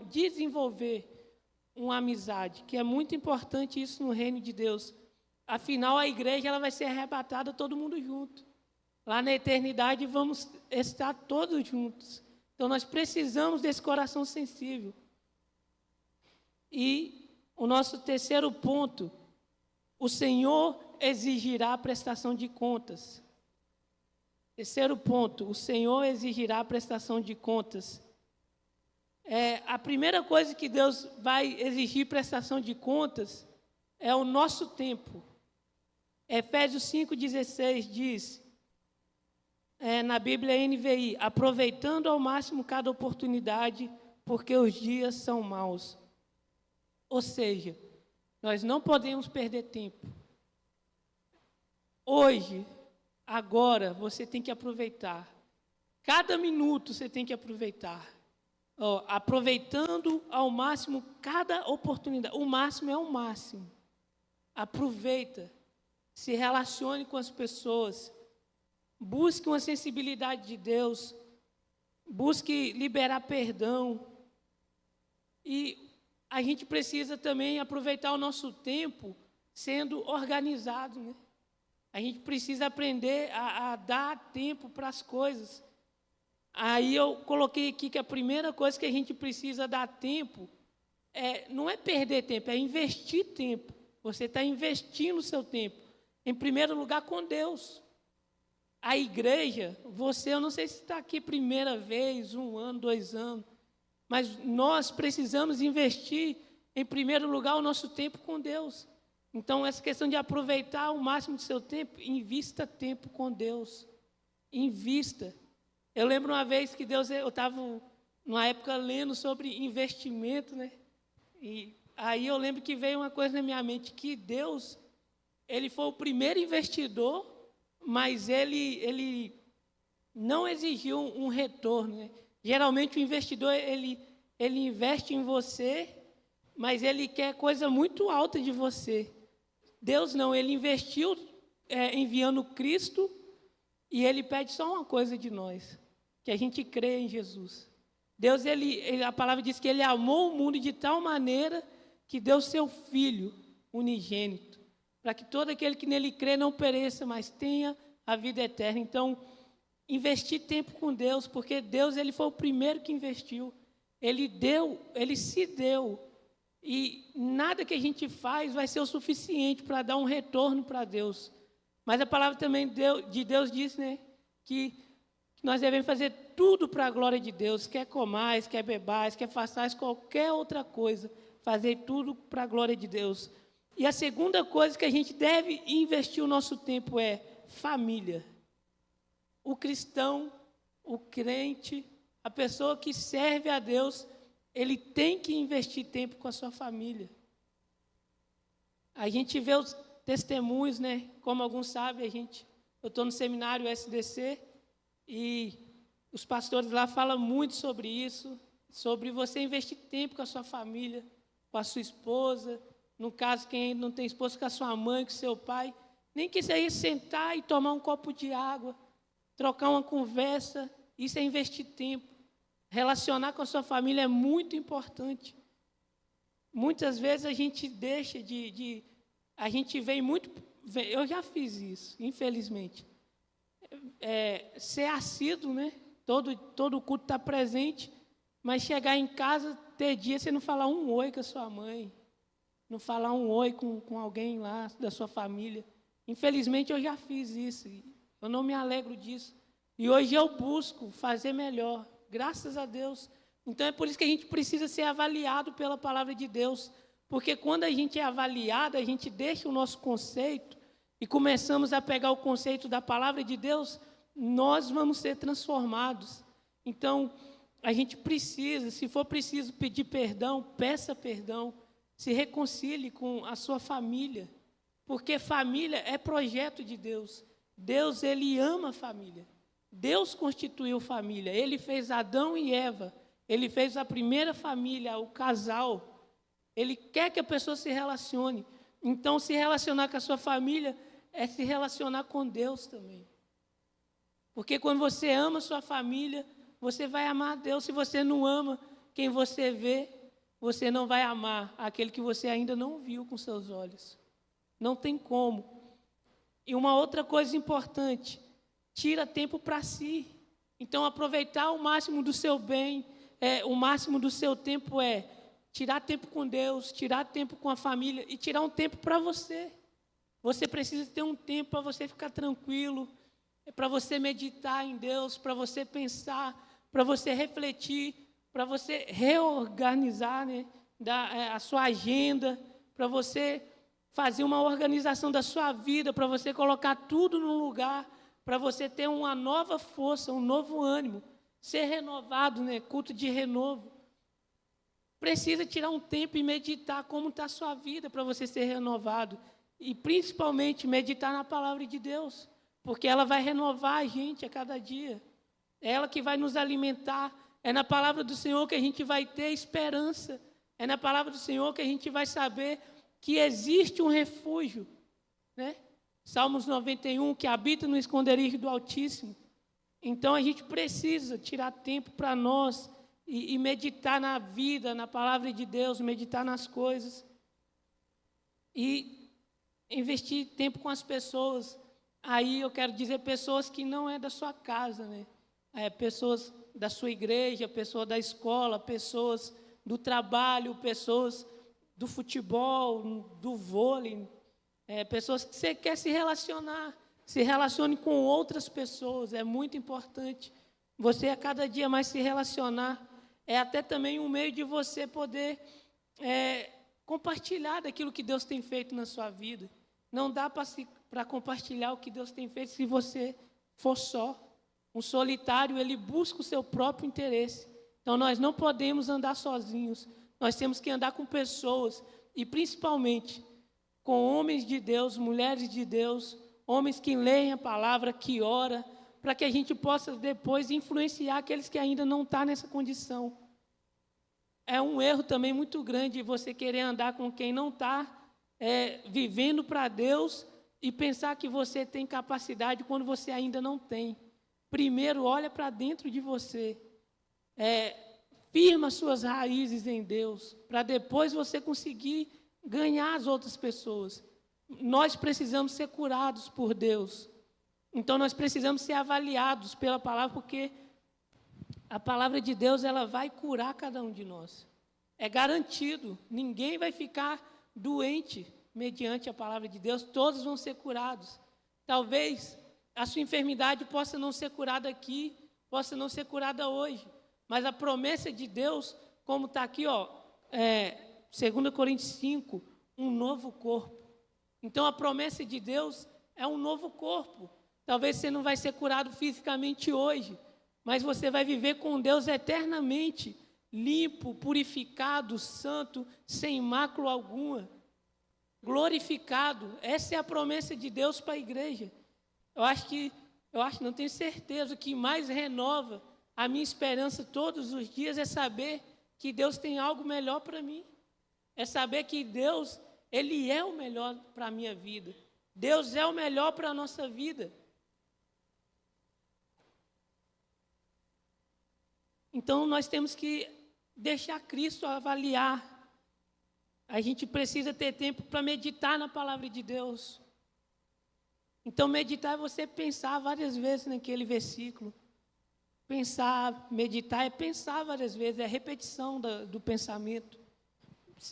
Desenvolver uma amizade, que é muito importante isso no reino de Deus. Afinal, a igreja ela vai ser arrebatada todo mundo junto. Lá na eternidade vamos estar todos juntos. Então, nós precisamos desse coração sensível. E o nosso terceiro ponto, o Senhor exigirá a prestação de contas. Terceiro ponto, o Senhor exigirá a prestação de contas. A primeira coisa que Deus vai exigir prestação de contas é o nosso tempo. Efésios 5,16 diz, na Bíblia NVI, aproveitando ao máximo cada oportunidade, porque os dias são maus. Ou seja, nós não podemos perder tempo. Hoje, agora, você tem que aproveitar. Cada minuto você tem que aproveitar. Aproveitando ao máximo cada oportunidade. O máximo é o máximo. Aproveita. Se relacione com as pessoas. Busque uma sensibilidade de Deus. Busque liberar perdão. E a gente precisa também aproveitar o nosso tempo sendo organizado, né? A gente precisa aprender a dar tempo para as coisas. Aí eu coloquei aqui que a primeira coisa que a gente precisa dar tempo não é perder tempo, é investir tempo. Você está investindo o seu tempo, em primeiro lugar, com Deus. A igreja, eu não sei se está aqui primeira vez, 1 ano, 2 anos, mas nós precisamos investir, em primeiro lugar, o nosso tempo com Deus. Então, essa questão de aproveitar o máximo do seu tempo, invista tempo com Deus. Invista. Eu lembro uma vez que eu estava, numa época, lendo sobre investimento, né? E aí eu lembro que veio uma coisa na minha mente, que Deus, Ele foi o primeiro investidor, mas Ele não exigiu um retorno, né? Geralmente, o investidor, ele investe em você, mas ele quer coisa muito alta de você. Deus não, Ele investiu enviando Cristo e Ele pede só uma coisa de nós, que a gente crê em Jesus. Deus, a palavra diz que Ele amou o mundo de tal maneira que deu seu Filho unigênito, para que todo aquele que nele crê não pereça, mas tenha a vida eterna. Então, investir tempo com Deus, porque Deus, Ele foi o primeiro que investiu. Ele deu, Ele se deu. E nada que a gente faz vai ser o suficiente para dar um retorno para Deus. Mas a palavra também de Deus diz, né, que nós devemos fazer tudo para a glória de Deus. Quer comais, quer bebais, quer façais qualquer outra coisa. Fazer tudo para a glória de Deus. E a segunda coisa que a gente deve investir o nosso tempo é família. O cristão, o crente, a pessoa que serve a Deus, ele tem que investir tempo com a sua família. A gente vê os testemunhos, né? Como alguns sabem, eu estou no seminário SDC e os pastores lá falam muito sobre isso, sobre você investir tempo com a sua família, com a sua esposa, no caso, quem não tem esposa, com a sua mãe, com o seu pai, nem que seja sentar e tomar um copo de água, trocar uma conversa, isso é investir tempo. Relacionar com a sua família é muito importante. Muitas vezes a gente deixa a gente vem muito... Eu já fiz isso, infelizmente. Ser assíduo, né? Todo culto está presente, mas chegar em casa, ter dia, você não falar um oi com a sua mãe, não falar um oi com alguém lá da sua família. Infelizmente, eu já fiz isso, eu não me alegro disso. E hoje eu busco fazer melhor, graças a Deus. Então, é por isso que a gente precisa ser avaliado pela palavra de Deus, porque quando a gente é avaliado, a gente deixa o nosso conceito e começamos a pegar o conceito da palavra de Deus, nós vamos ser transformados. Então, a gente precisa, se for preciso pedir perdão, peça perdão, se reconcilie com a sua família, porque família é projeto de Deus. Deus, Ele ama a família. Deus constituiu família. Ele fez Adão e Eva. Ele fez a primeira família, o casal. Ele quer que a pessoa se relacione. Então, se relacionar com a sua família é se relacionar com Deus também. Porque quando você ama a sua família, você vai amar a Deus. Se você não ama quem você vê, você não vai amar aquele que você ainda não viu com seus olhos. Não tem como. E uma outra coisa importante, tira tempo para si. Então, aproveitar o máximo do seu bem, o máximo do seu tempo é tirar tempo com Deus, tirar tempo com a família e tirar um tempo para você. Você precisa ter um tempo para você ficar tranquilo, para você meditar em Deus, para você pensar, para você refletir, para você reorganizar, né, a sua agenda, para você fazer uma organização da sua vida, para você colocar tudo no lugar, para você ter uma nova força, um novo ânimo, ser renovado, né, culto de renovo. Precisa tirar um tempo e meditar como está a sua vida para você ser renovado. E, principalmente, meditar na palavra de Deus, porque ela vai renovar a gente a cada dia. É ela que vai nos alimentar. É na palavra do Senhor que a gente vai ter esperança. É na palavra do Senhor que a gente vai saber que existe um refúgio, né? Salmos 91, que habita no esconderijo do Altíssimo. Então, a gente precisa tirar tempo para nós e meditar na vida, na palavra de Deus, meditar nas coisas. E investir tempo com as pessoas. Aí eu quero dizer pessoas que não é da sua casa, né? Pessoas da sua igreja, pessoas da escola, pessoas do trabalho, pessoas do futebol, do vôlei, pessoas que você quer se relacionar. Se relacione com outras pessoas, é muito importante. Você a cada dia mais se relacionar. É até também um meio de você poder compartilhar daquilo que Deus tem feito na sua vida. Não dá para compartilhar o que Deus tem feito se você for só. Um solitário, ele busca o seu próprio interesse. Então, nós não podemos andar sozinhos. Nós temos que andar com pessoas, e principalmente com homens de Deus, mulheres de Deus, homens que leem a palavra, que oram, para que a gente possa depois influenciar aqueles que ainda não estão nessa condição. É um erro também muito grande você querer andar com quem não está vivendo para Deus e pensar que você tem capacidade quando você ainda não tem. Primeiro, olha para dentro de você. Firma suas raízes em Deus, para depois você conseguir ganhar as outras pessoas. Nós precisamos ser curados por Deus. Então, nós precisamos ser avaliados pela palavra, porque a palavra de Deus, ela vai curar cada um de nós. É garantido. Ninguém vai ficar doente mediante a palavra de Deus. Todos vão ser curados. Talvez a sua enfermidade possa não ser curada aqui, possa não ser curada hoje. Mas a promessa de Deus, como está aqui, 2 Coríntios 5, um novo corpo. Então, a promessa de Deus é um novo corpo. Talvez você não vai ser curado fisicamente hoje, mas você vai viver com Deus eternamente, limpo, purificado, santo, sem mácula alguma, glorificado. Essa é a promessa de Deus para a igreja. Não tenho certeza que mais renova a minha esperança todos os dias é saber que Deus tem algo melhor para mim. É saber que Deus, Ele é o melhor para a minha vida. Deus é o melhor para a nossa vida. Então, nós temos que deixar Cristo avaliar. A gente precisa ter tempo para meditar na palavra de Deus. Então, meditar é você pensar várias vezes naquele versículo. Pensar, meditar é pensar várias vezes, é repetição do pensamento.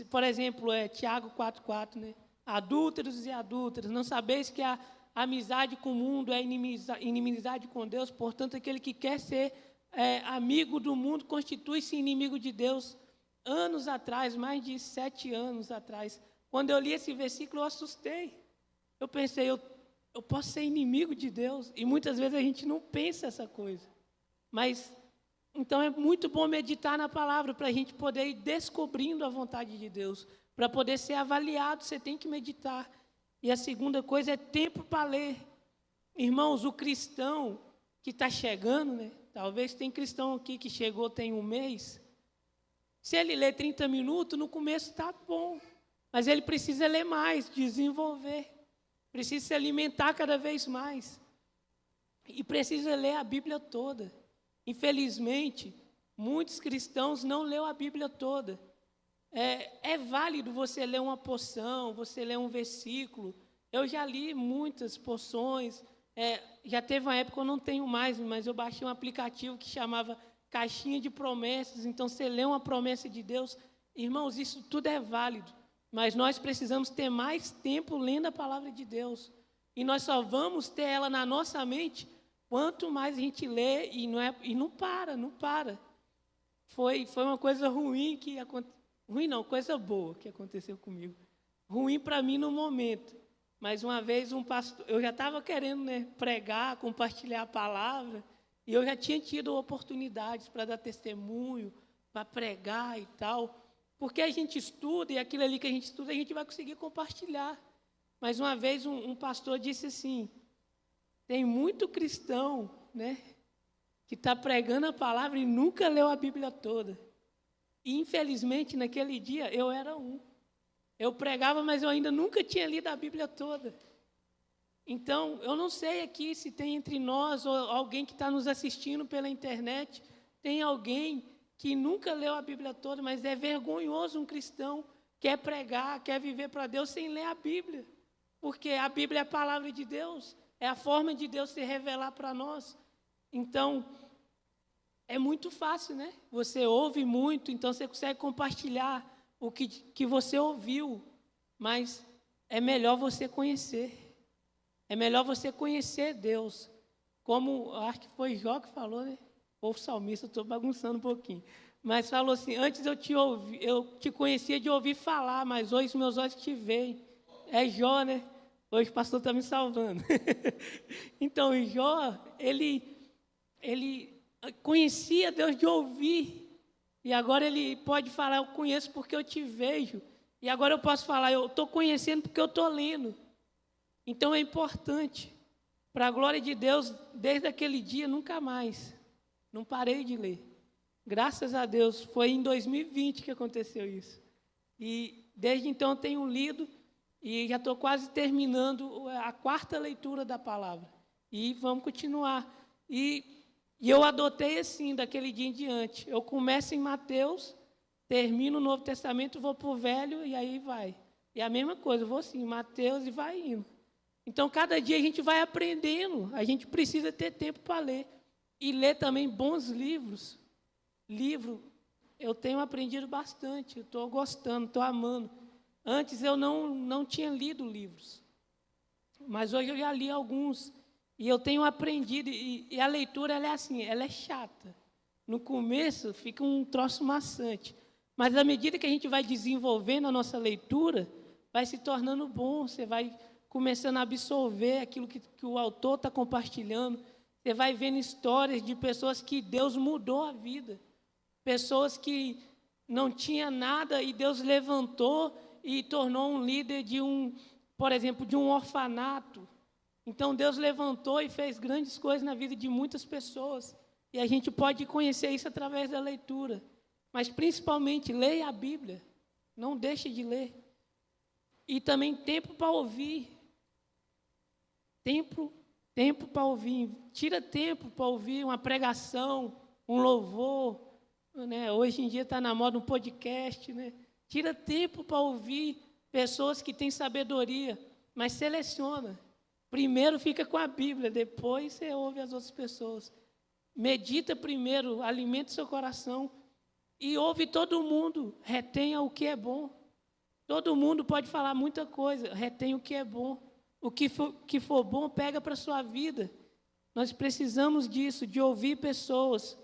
Por exemplo, Tiago 4,4, né? Adúlteros e adúlteras, não sabeis que a amizade com o mundo é inimizade com Deus, portanto, aquele que quer ser amigo do mundo constitui-se inimigo de Deus. Anos atrás, mais de 7 anos atrás, quando eu li esse versículo, eu assustei. Eu pensei, eu posso ser inimigo de Deus, e muitas vezes a gente não pensa essa coisa. Mas, então é muito bom meditar na palavra, para a gente poder ir descobrindo a vontade de Deus. Para poder ser avaliado, você tem que meditar. E a segunda coisa é tempo para ler. Irmãos, o cristão que está chegando, né? Talvez tem cristão aqui que chegou tem 1 mês. Se ele ler 30 minutos, no começo está bom. Mas ele precisa ler mais, desenvolver. Precisa se alimentar cada vez mais. E precisa ler a Bíblia toda. Infelizmente, muitos cristãos não lêem a Bíblia toda. É válido você ler uma porção, você ler um versículo. Eu já li muitas porções. Já teve uma época, eu não tenho mais, mas eu baixei um aplicativo que chamava Caixinha de Promessas. Então, você lê uma promessa de Deus. Irmãos, isso tudo é válido. Mas nós precisamos ter mais tempo lendo a palavra de Deus. E nós só vamos ter ela na nossa mente quanto mais a gente lê e não para. Foi uma coisa ruim que aconteceu. Ruim não, coisa boa que aconteceu comigo. Ruim para mim no momento. Mas uma vez um pastor, eu já estava querendo, né, pregar, compartilhar a palavra, e eu já tinha tido oportunidades para dar testemunho, para pregar e tal, porque a gente estuda, e aquilo ali que a gente estuda, a gente vai conseguir compartilhar. Mas uma vez um pastor disse assim, tem muito cristão, né, que está pregando a palavra e nunca leu a Bíblia toda. E, infelizmente, naquele dia, eu era um. Eu pregava, mas eu ainda nunca tinha lido a Bíblia toda. Então, eu não sei aqui se tem entre nós, ou alguém que está nos assistindo pela internet, tem alguém que nunca leu a Bíblia toda, mas é vergonhoso um cristão quer pregar, quer viver para Deus sem ler a Bíblia. Porque a Bíblia é a palavra de Deus, é a forma de Deus se revelar para nós. Então, é muito fácil, né? Você ouve muito, então você consegue compartilhar o que você ouviu, mas é melhor você conhecer. É melhor você conhecer Deus. Como, acho que foi Jó que falou, né? Ou o salmista, eu estou bagunçando um pouquinho. Mas falou assim, antes eu te conhecia de ouvir falar, mas hoje meus olhos te veem. É Jó, né? Hoje o pastor está me salvando. Então, Jó, ele conhecia Deus de ouvir, e agora ele pode falar, eu conheço porque eu te vejo, e agora eu posso falar, eu estou conhecendo porque eu estou lendo. Então é importante, para a glória de Deus, desde aquele dia, nunca mais, não parei de ler. Graças a Deus, foi em 2020 que aconteceu isso. E desde então eu tenho lido, e já estou quase terminando a 4ª leitura da palavra. E vamos continuar. E eu adotei assim, daquele dia em diante. Eu começo em Mateus, termino o Novo Testamento, vou para o Velho e aí vai. E a mesma coisa, eu vou assim, Mateus e vai indo. Então, cada dia a gente vai aprendendo. A gente precisa ter tempo para ler. E ler também bons livros. Livro, eu tenho aprendido bastante, eu estou gostando, estou amando. Antes eu não tinha lido livros. Mas hoje eu já li alguns. E eu tenho aprendido, e a leitura ela é assim, ela é chata. No começo fica um troço maçante, mas à medida que a gente vai desenvolvendo a nossa leitura, vai se tornando bom, você vai começando a absorver aquilo que o autor está compartilhando, você vai vendo histórias de pessoas que Deus mudou a vida, pessoas que não tinham nada e Deus levantou e tornou um líder por exemplo, de um orfanato. Então, Deus levantou e fez grandes coisas na vida de muitas pessoas. E a gente pode conhecer isso através da leitura. Mas, principalmente, leia a Bíblia. Não deixe de ler. E também tempo para ouvir. Tempo para ouvir. Tira tempo para ouvir uma pregação, um louvor. Né? Hoje em dia está na moda um podcast. Né? Tira tempo para ouvir pessoas que têm sabedoria, mas seleciona. Primeiro fica com a Bíblia, depois você ouve as outras pessoas. Medita primeiro, alimenta seu coração e ouve todo mundo. Retenha o que é bom. Todo mundo pode falar muita coisa, retenha o que é bom. O que for bom, pega para a sua vida. Nós precisamos disso, de ouvir pessoas.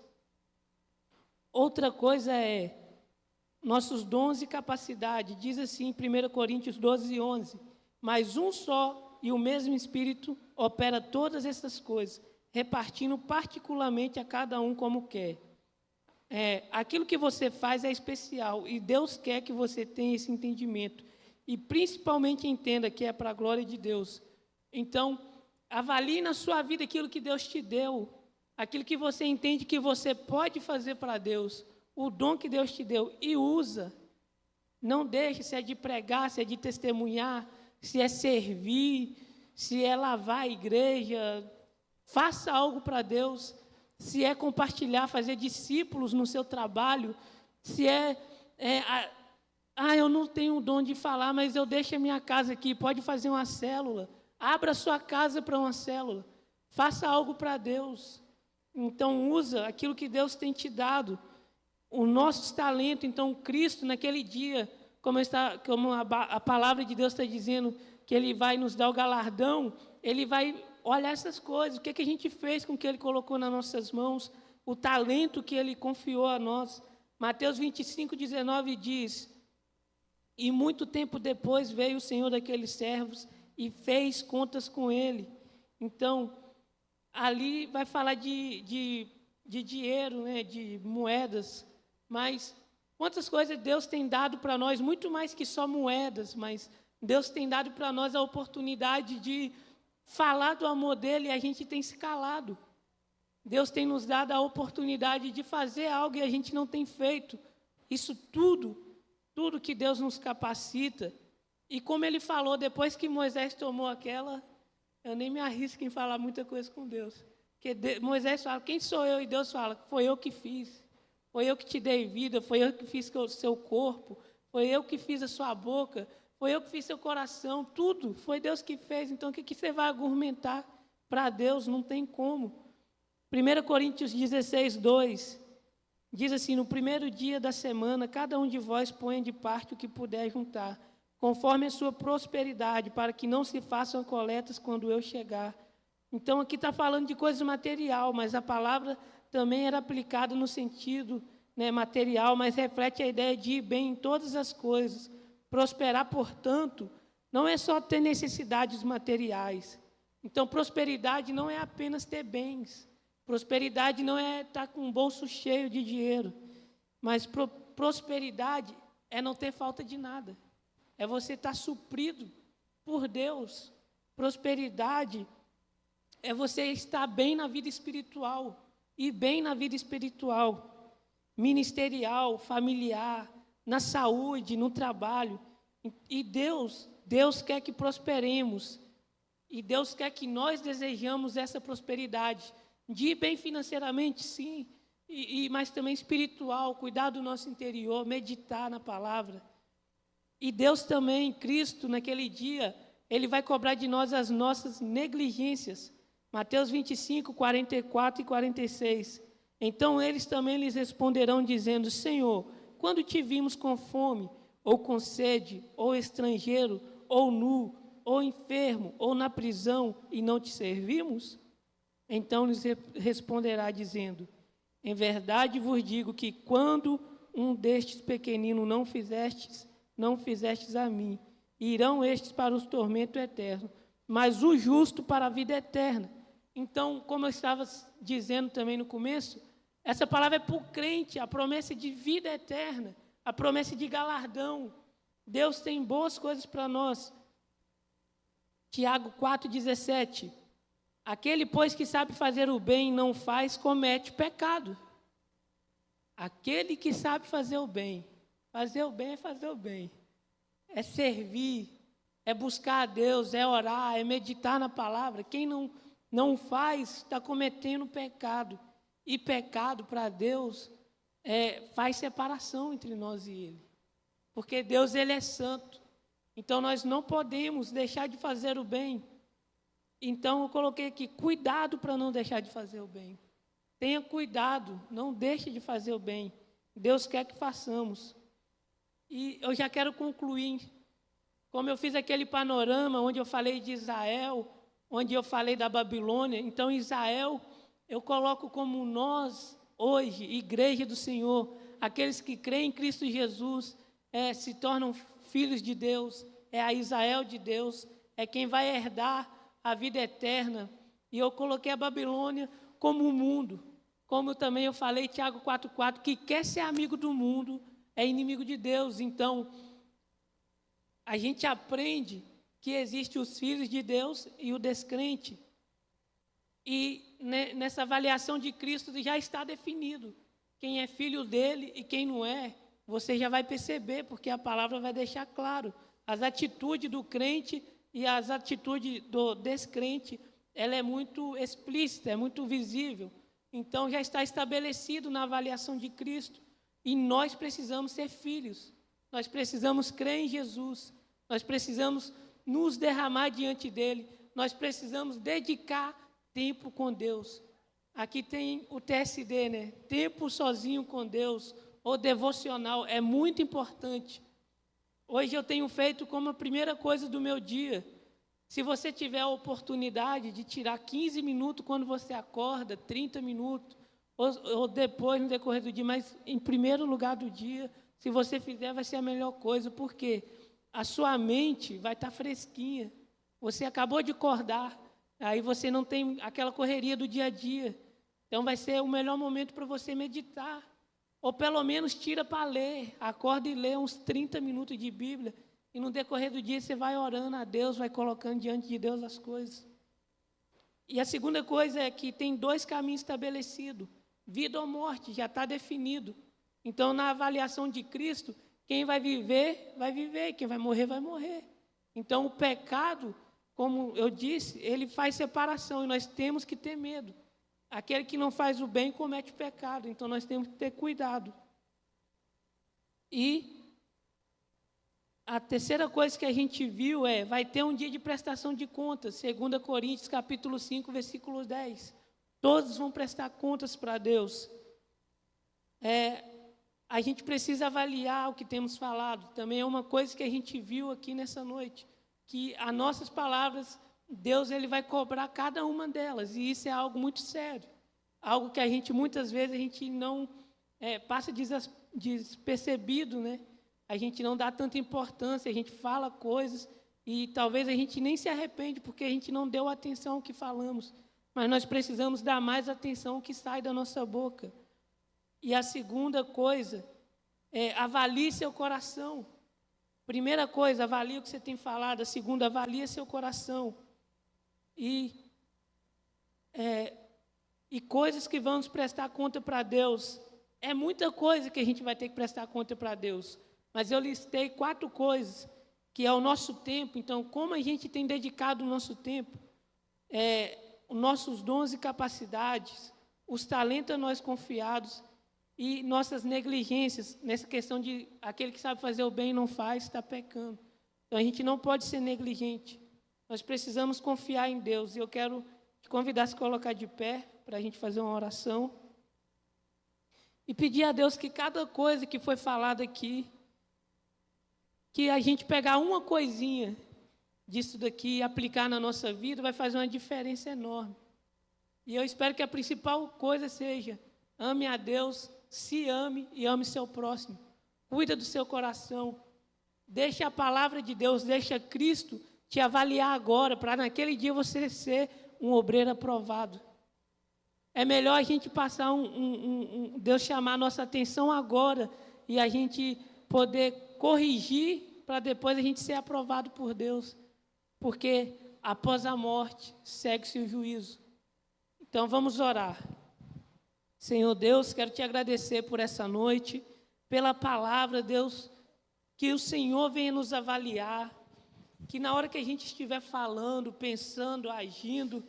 Outra coisa é nossos dons e capacidade. Diz assim em 1 Coríntios 12, 11. Mas um só e o mesmo Espírito opera todas essas coisas, repartindo particularmente a cada um como quer. Aquilo que você faz é especial e Deus quer que você tenha esse entendimento. E principalmente entenda que é para a glória de Deus. Então, avalie na sua vida aquilo que Deus te deu, aquilo que você entende que você pode fazer para Deus, o dom que Deus te deu, e usa. Não deixe, se é de pregar, se é de testemunhar, se é servir, se é lavar a igreja, faça algo para Deus. Se é compartilhar, fazer discípulos no seu trabalho, se eu não tenho o dom de falar, mas eu deixo a minha casa aqui, pode fazer uma célula, abra a sua casa para uma célula, faça algo para Deus. Então, usa aquilo que Deus tem te dado, os nossos talentos. Então, Cristo, naquele dia, como a palavra de Deus está dizendo, que Ele vai nos dar o galardão, Ele vai olhar essas coisas, o que a gente fez com o que Ele colocou nas nossas mãos, o talento que Ele confiou a nós. Mateus 25, 19 diz: e muito tempo depois veio o Senhor daqueles servos e fez contas com ele. Então, ali vai falar de dinheiro, né, de moedas, mas quantas coisas Deus tem dado para nós, muito mais que só moedas, mas Deus tem dado para nós a oportunidade de falar do amor dele e a gente tem se calado. Deus tem nos dado a oportunidade de fazer algo e a gente não tem feito. Isso tudo que Deus nos capacita. E como ele falou, depois que Moisés tomou aquela, eu nem me arrisco em falar muita coisa com Deus. Porque Moisés fala, quem sou eu? E Deus fala, foi eu que fiz. Foi eu que te dei vida, foi eu que fiz o seu corpo, foi eu que fiz a sua boca, foi eu que fiz seu coração, tudo foi Deus que fez. Então, o que você vai argumentar para Deus? Não tem como. 1 Coríntios 16, 2, diz assim, no primeiro dia da semana, cada um de vós ponha de parte o que puder juntar, conforme a sua prosperidade, para que não se façam coletas quando eu chegar. Então, aqui está falando de coisa material, mas a palavra também era aplicada no sentido, né, material, mas reflete a ideia de ir bem em todas as coisas. Prosperar, portanto, não é só ter necessidades materiais. Então, prosperidade não é apenas ter bens. Prosperidade não é estar com um bolso cheio de dinheiro. Mas prosperidade é não ter falta de nada. É você estar suprido por Deus. Prosperidade é você estar bem na vida espiritual. E bem na vida espiritual, ministerial, familiar, na saúde, no trabalho. E Deus quer que prosperemos. E Deus quer que nós desejamos essa prosperidade. De ir bem financeiramente, sim, mas também espiritual, cuidar do nosso interior, meditar na palavra. E Deus também, Cristo, naquele dia, Ele vai cobrar de nós as nossas negligências. Mateus 25, 44 e 46. Então eles também lhes responderão dizendo, Senhor, quando te vimos com fome, ou com sede, ou estrangeiro, ou nu, ou enfermo, ou na prisão, e não te servimos? Então lhes responderá dizendo, em verdade vos digo que quando um destes pequeninos não fizestes a mim, irão estes para o tormento eterno, mas o justo para a vida eterna. Então, como eu estava dizendo também no começo, essa palavra é para o crente, a promessa de vida eterna, a promessa de galardão. Deus tem boas coisas para nós. Tiago 4,17. Aquele, pois, que sabe fazer o bem e não faz, comete pecado. Aquele que sabe fazer o bem Fazer o bem é fazer o bem. É servir, é buscar a Deus, é orar, é meditar na palavra. Quem não faz, está cometendo pecado. E pecado para Deus faz separação entre nós e Ele. Porque Deus, Ele é santo. Então, nós não podemos deixar de fazer o bem. Então, eu coloquei aqui, cuidado para não deixar de fazer o bem. Tenha cuidado, não deixe de fazer o bem. Deus quer que façamos. E eu já quero concluir. Como eu fiz aquele panorama onde eu falei de Israel, onde eu falei da Babilônia, então Israel eu coloco como nós, hoje, igreja do Senhor, aqueles que creem em Cristo Jesus, se tornam filhos de Deus, é a Israel de Deus, é quem vai herdar a vida eterna. E eu coloquei a Babilônia como o mundo, como também eu falei, Tiago 4,4, que quer ser amigo do mundo é inimigo de Deus. Então, a gente aprende que existem os filhos de Deus e o descrente. E nessa avaliação de Cristo já está definido quem é filho dele e quem não é. Você já vai perceber, porque a palavra vai deixar claro. As atitudes do crente e as atitudes do descrente, ela é muito explícita, é muito visível. Então, já está estabelecido na avaliação de Cristo. E nós precisamos ser filhos. Nós precisamos crer em Jesus. Nós precisamos nos derramar diante dele. Nós precisamos dedicar tempo com Deus. Aqui tem o TSD, né? Tempo sozinho com Deus, ou devocional, é muito importante. Hoje eu tenho feito como a primeira coisa do meu dia. Se você tiver a oportunidade de tirar 15 minutos quando você acorda, 30 minutos, ou depois no decorrer do dia, mas em primeiro lugar do dia, se você fizer, vai ser a melhor coisa, porque a sua mente vai estar fresquinha. Você acabou de acordar, aí você não tem aquela correria do dia a dia. Então, vai ser o melhor momento para você meditar. Ou, pelo menos, tira para ler. Acorda e lê uns 30 minutos de Bíblia. E, no decorrer do dia, você vai orando a Deus, vai colocando diante de Deus as coisas. E a segunda coisa é que tem 2 caminhos estabelecidos. Vida ou morte, já está definido. Então, na avaliação de Cristo, quem vai viver, vai viver. Quem vai morrer, vai morrer. Então, o pecado, como eu disse, ele faz separação e nós temos que ter medo. Aquele que não faz o bem comete pecado, então nós temos que ter cuidado. E a terceira coisa que a gente viu vai ter um dia de prestação de contas, 2 Coríntios capítulo 5, versículo 10. Todos vão prestar contas para Deus. A gente precisa avaliar o que temos falado. Também é uma coisa que a gente viu aqui nessa noite, que as nossas palavras, Deus ele vai cobrar cada uma delas, e isso é algo muito sério, algo que a gente muitas vezes a gente não passa despercebido, né? A gente não dá tanta importância, a gente fala coisas e talvez a gente nem se arrepende porque a gente não deu atenção ao que falamos, mas nós precisamos dar mais atenção ao que sai da nossa boca. E a segunda coisa avalie seu coração. Primeira coisa, avalie o que você tem falado. A segunda, avalie seu coração. E coisas que vamos prestar conta para Deus. É muita coisa que a gente vai ter que prestar conta para Deus. Mas eu listei 4 coisas, que é o nosso tempo. Então, como a gente tem dedicado o nosso tempo, os nossos dons e capacidades, os talentos a nós confiados e nossas negligências, nessa questão de aquele que sabe fazer o bem e não faz, está pecando. Então, a gente não pode ser negligente. Nós precisamos confiar em Deus. E eu quero te convidar a se colocar de pé para a gente fazer uma oração. E pedir a Deus que cada coisa que foi falada aqui, que a gente pegar uma coisinha disso daqui e aplicar na nossa vida, vai fazer uma diferença enorme. E eu espero que a principal coisa seja: ame a Deus, se ame e ame seu próximo. Cuida do seu coração. Deixa a palavra de Deus, deixa Cristo te avaliar agora, para naquele dia você ser um obreiro aprovado. É melhor a gente passar Deus chamar a nossa atenção agora e a gente poder corrigir para depois a gente ser aprovado por Deus. Porque após a morte segue-se o juízo. Então vamos orar. Senhor Deus, quero te agradecer por essa noite. pela palavra, Deus, que o Senhor venha nos avaliar, que na hora que a gente estiver falando, pensando, agindo,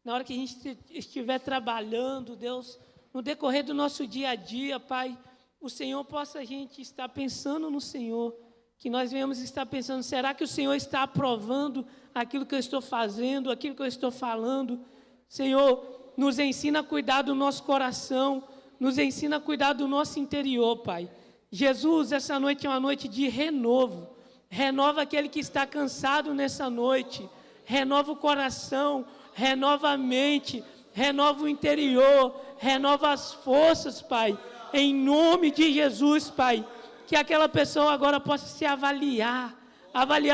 na hora que a gente estiver trabalhando, Deus, no decorrer do nosso dia a dia, Pai, o Senhor possa a gente estar pensando no Senhor, que nós venhamos estar pensando, será que o Senhor está aprovando aquilo que eu estou fazendo, aquilo que eu estou falando? Senhor, nos ensina a cuidar do nosso coração, nos ensina a cuidar do nosso interior, Pai. Jesus, essa noite é uma noite de renovo. Renova aquele que está cansado nessa noite. Renova o coração, renova a mente, renova o interior, renova as forças, Pai. Em nome de Jesus, Pai. Que aquela pessoa agora possa se avaliar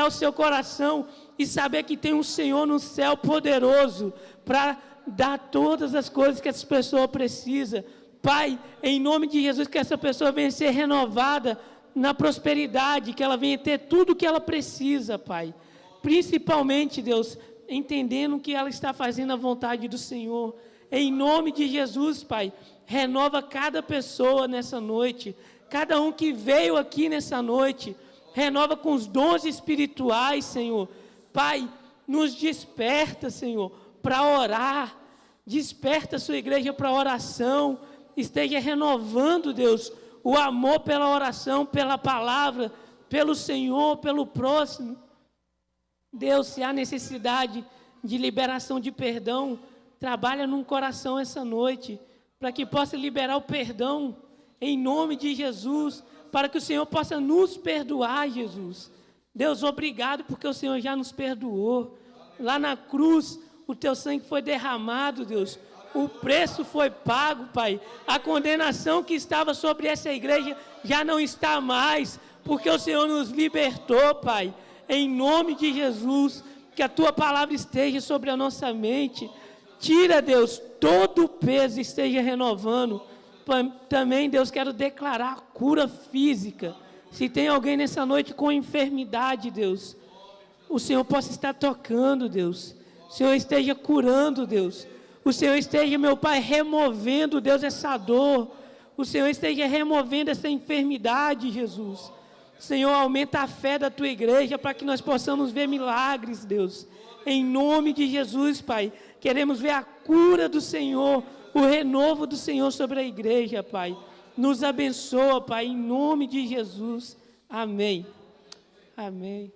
o seu coração e saber que tem um Senhor no céu poderoso para dar todas as coisas que essa pessoa precisa. Pai, em nome de Jesus, que essa pessoa venha ser renovada na prosperidade, que ela venha ter tudo o que ela precisa, Pai. Principalmente, Deus, entendendo que ela está fazendo a vontade do Senhor. Em nome de Jesus, Pai, renova cada pessoa nessa noite, cada um que veio aqui nessa noite, renova com os dons espirituais, Senhor. Pai, nos desperta, Senhor, para orar, desperta a sua igreja para oração, esteja renovando, Deus, o amor pela oração, pela palavra, pelo Senhor, pelo próximo. Deus, se há necessidade de liberação de perdão, trabalha num coração essa noite, para que possa liberar o perdão, em nome de Jesus, para que o Senhor possa nos perdoar, Jesus. Deus, obrigado, porque o Senhor já nos perdoou. Lá na cruz, o teu sangue foi derramado, Deus. O preço foi pago, Pai. A condenação que estava sobre essa igreja já não está mais, porque o Senhor nos libertou, Pai. Em nome de Jesus, que a Tua palavra esteja sobre a nossa mente. Tira, Deus, todo o peso, esteja renovando. Também, Deus, quero declarar cura física. Se tem alguém nessa noite com enfermidade, Deus, o Senhor possa estar tocando, Deus. O Senhor esteja curando, Deus. O Senhor esteja, meu Pai, removendo, Deus, essa dor. O Senhor esteja removendo essa enfermidade, Jesus. Senhor, aumenta a fé da Tua igreja para que nós possamos ver milagres, Deus. Em nome de Jesus, Pai. Queremos ver a cura do Senhor, o renovo do Senhor sobre a igreja, Pai. Nos abençoa, Pai, em nome de Jesus. Amém. Amém.